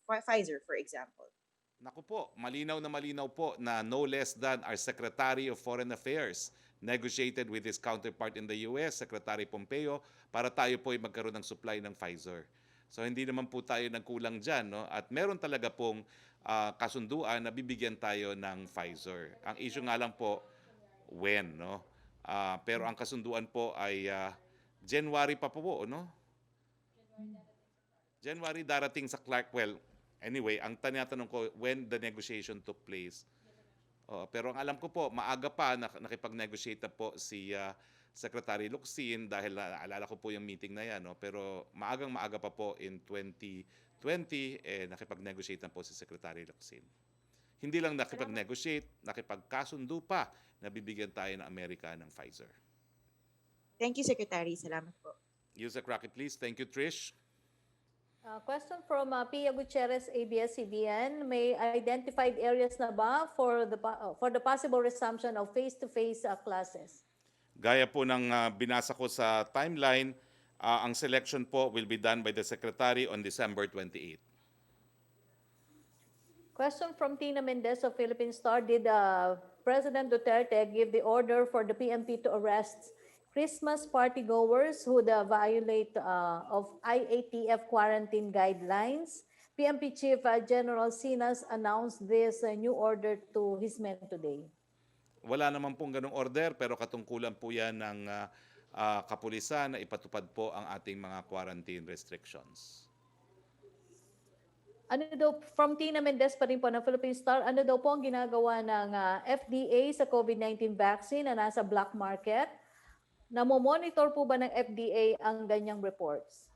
Pfizer, for example? Naku po, malinaw po na no less than our Secretary of Foreign Affairs negotiated with his counterpart in the US, Secretary Pompeo, para tayo po ay magkaroon ng supply ng Pfizer. So hindi naman po tayo nagkulang dyan, no? At meron talaga pong kasunduan na bibigyan tayo ng Pfizer. Ang issue nga lang po, when, no? Pero ang kasunduan po ay January pa po, no? January darating sa Clark. Well, anyway, ang tinatanong ko, when the negotiation took place. Pero ang alam ko po, maaga pa nakipag-negotiate na po si Secretary Locsin dahil naalala ko po yung meeting na yan. No? Pero maaga pa po in 2020, nakipag-negotiate na po si Secretary Locsin. Hindi lang nakipag-negotiate, nakipagkasundo pa na bibigyan tayo ng Amerika ng Pfizer. Thank you, Secretary. Salamat po. Yusek Roque, please. Thank you, Trish. Question from Pia Gutierrez, ABS-CBN. May identified areas na ba for the possible resumption of face-to-face classes? Gaya po ng binasa ko sa timeline, ang selection po will be done by the Secretary on December 28. Question from Tina Mendez of Philippine Star. Did President Duterte give the order for the PNP to arrest Christmas party goers who violate of IATF quarantine guidelines? PNP Chief General Sinas announced this new order to his men today. Wala naman pong ganong order, pero katungkulan po yan ng kapulisan na ipatupad po ang ating mga quarantine restrictions. Ano daw, from Tina Mendez pa rin po ng Philippine Star, ano daw po ang ginagawa ng FDA sa COVID-19 vaccine na nasa black market? Namomonitor po ba ng FDA ang ganyang reports?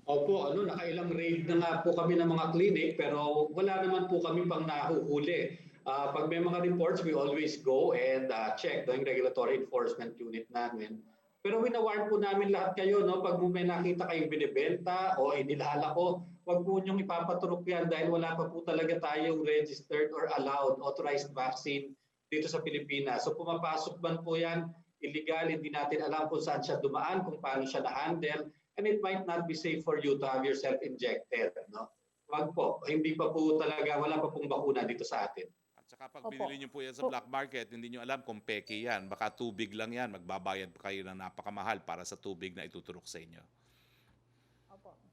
Opo, nakailang raid na nga po kami ng mga clinic pero wala naman po kami pang nahuhuli. Pag may mga reports, we always go and check yung regulatory enforcement unit namin. Pero winawarn po namin lahat kayo, no? Pag may nakita kayong binibenta o inilala ko, wag po niyong ipapaturok yan dahil wala pa po talaga tayong registered or allowed authorized vaccine dito sa Pilipinas. So pumapasok man po yan, illegal, hindi natin alam kung saan siya dumaan, kung paano siya na-handle, and it might not be safe for you to have yourself injected. No? Wag po, hindi pa po talaga, wala pa pong bakuna dito sa atin. At saka pag binili nyo po yan sa black market, hindi nyo alam kung peke yan. Baka tubig lang yan, magbabayad pa kayo ng napakamahal para sa tubig na ituturok sa inyo.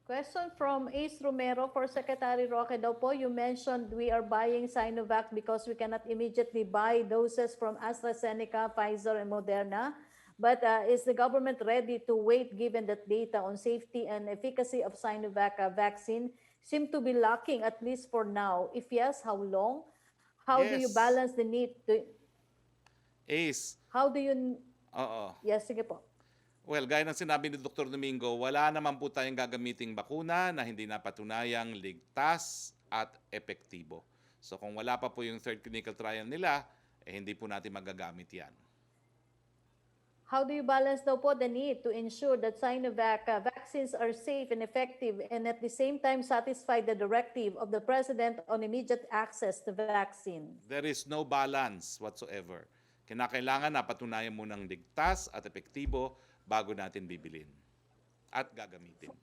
Question from Ace Romero for Secretary Roque daw po. You mentioned we are buying Sinovac because we cannot immediately buy doses from AstraZeneca, Pfizer, and Moderna. But is the government ready to wait given that data on safety and efficacy of Sinovac vaccine seem to be lacking, at least for now? If yes, how long? How do you balance the need to... Ace. How do you... Oo. Yes, sige po. Well, gaya ng sinabi ni Dr. Domingo, wala naman po tayong gagamiting bakuna na hindi napatunayang ligtas at epektibo. So kung wala pa po yung third clinical trial nila, hindi po natin magagamit yan. How do you balance daw po the need to ensure that Sinovac vaccines are safe and effective and at the same time satisfy the directive of the President on immediate access to vaccine? There is no balance whatsoever. Kinakailangan napatunayan mo ng ligtas at epektibo bago natin bibilin at gagamitin.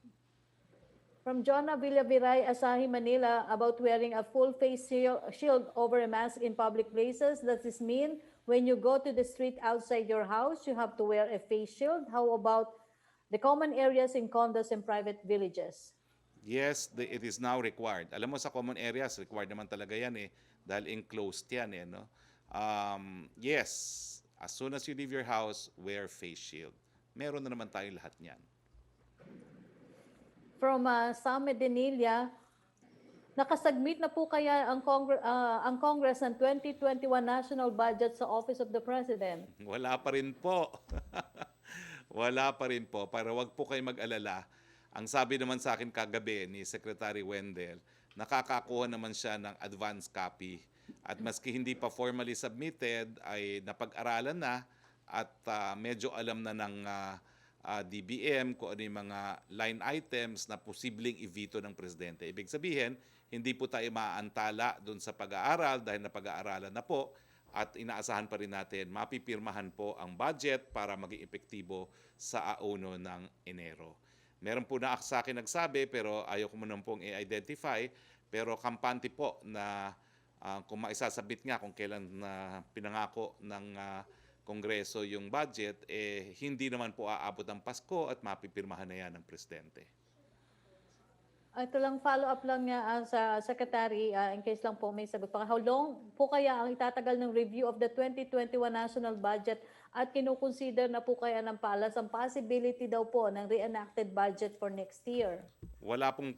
From Jonah Villaviray, Asahi, Manila, about wearing a full face shield over a mask in public places. Does this mean when you go to the street outside your house, you have to wear a face shield? How about the common areas in condos and private villages? Yes, it is now required. Alam mo sa common areas, required naman talaga yan dahil enclosed yan no? Yes, as soon as you leave your house, wear face shield. Meron na naman tayong lahat niyan. From Sam Medinilla, nakasubmit na po kaya ang Congress ng 2021 national budget sa Office of the President? Wala pa rin po. Wala pa rin po. Para wag po kayo mag-alala. Ang sabi naman sa akin kagabi ni Secretary Wendell, nakakakuha naman siya ng advance copy. At maski hindi pa formally submitted, ay napag-aralan na at medyo alam na ng DBM kung ano yung mga line items na posibleng i-veto ng Presidente. Ibig sabihin, hindi po tayo maaantala doon sa pag-aaral dahil napag-aaralan na po at inaasahan pa rin natin mapipirmahan po ang budget para maging epektibo sa 1 ng Enero. Meron po na sa akin nagsabi pero ayaw ko muna pong i-identify pero kampante po na kung maisasabit nga kung kailan na pinangako ng Kongreso yung budget, hindi naman po aabot ang Pasko at mapipirmahan na yan ng Presidente. Ito lang, follow-up lang niya sa Secretary, in case lang po may sagot pa. How long po kaya ang itatagal ng review of the 2021 national budget at kinukonsider na po kaya ng palas ang possibility daw po ng reenacted budget for next year? Wala pong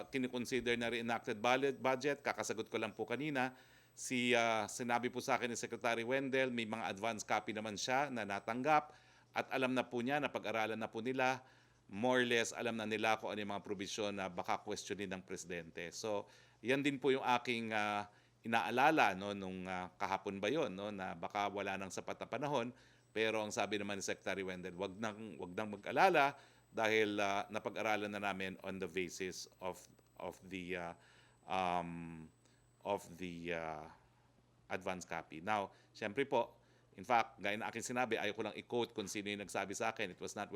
kinikonsider na reenacted budget. Kakasagot ko lang po kanina. Sinabi po sa akin ni Secretary Wendell, may mga advance copy naman siya na natanggap at alam na po niya, napag-aralan na po nila, more or less alam na nila kung ano yung mga probisyon na baka questionin ng Presidente. So, yan din po yung aking inaalala nung kahapon ba yun, na baka wala nang sapat na panahon. Pero ang sabi naman ni Secretary Wendell, wag nang mag-alala dahil napag-aralan na namin on the basis of the advance copy. Now, syempre po, in fact, gaya na aking sinabi, ayaw ko lang i-quote kung sino yung nagsabi sa akin. It was not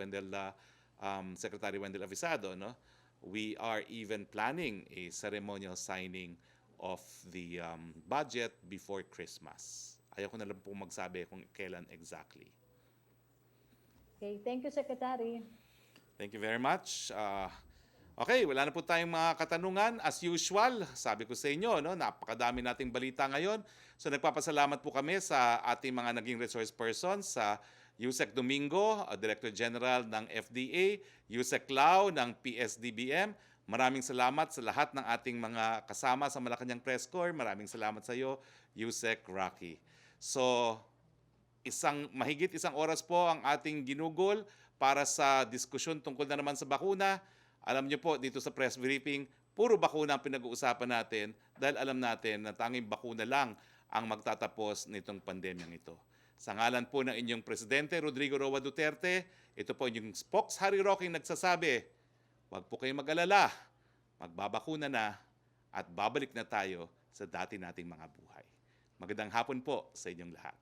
Secretary Wendell Avisado. No? We are even planning a ceremonial signing of the budget before Christmas. Ayaw ko na lang po magsabi kung kailan exactly. Okay, thank you, Secretary. Thank you very much. Okay, wala na po tayong mga katanungan. As usual, sabi ko sa inyo, napakadami nating balita ngayon. So nagpapasalamat po kami sa ating mga naging resource persons, sa Yusek Domingo, Director General ng FDA, Yusek Lau ng PSDBM. Maraming salamat sa lahat ng ating mga kasama sa Malacañang Press Corps. Maraming salamat sa iyo, Yusek Roque. So, mahigit isang oras po ang ating ginugol para sa diskusyon tungkol na naman sa bakuna. Alam niyo po, dito sa press briefing, puro bakuna ang pinag-uusapan natin dahil alam natin na tanging bakuna lang ang magtatapos nitong pandemyang ito. Sa ngalan po ng inyong Presidente Rodrigo Roa Duterte, ito po inyong Spokesperson Roque nagsasabi, huwag po kayong mag-alala, magbabakuna na at babalik na tayo sa dati nating mga buhay. Magandang hapon po sa inyong lahat.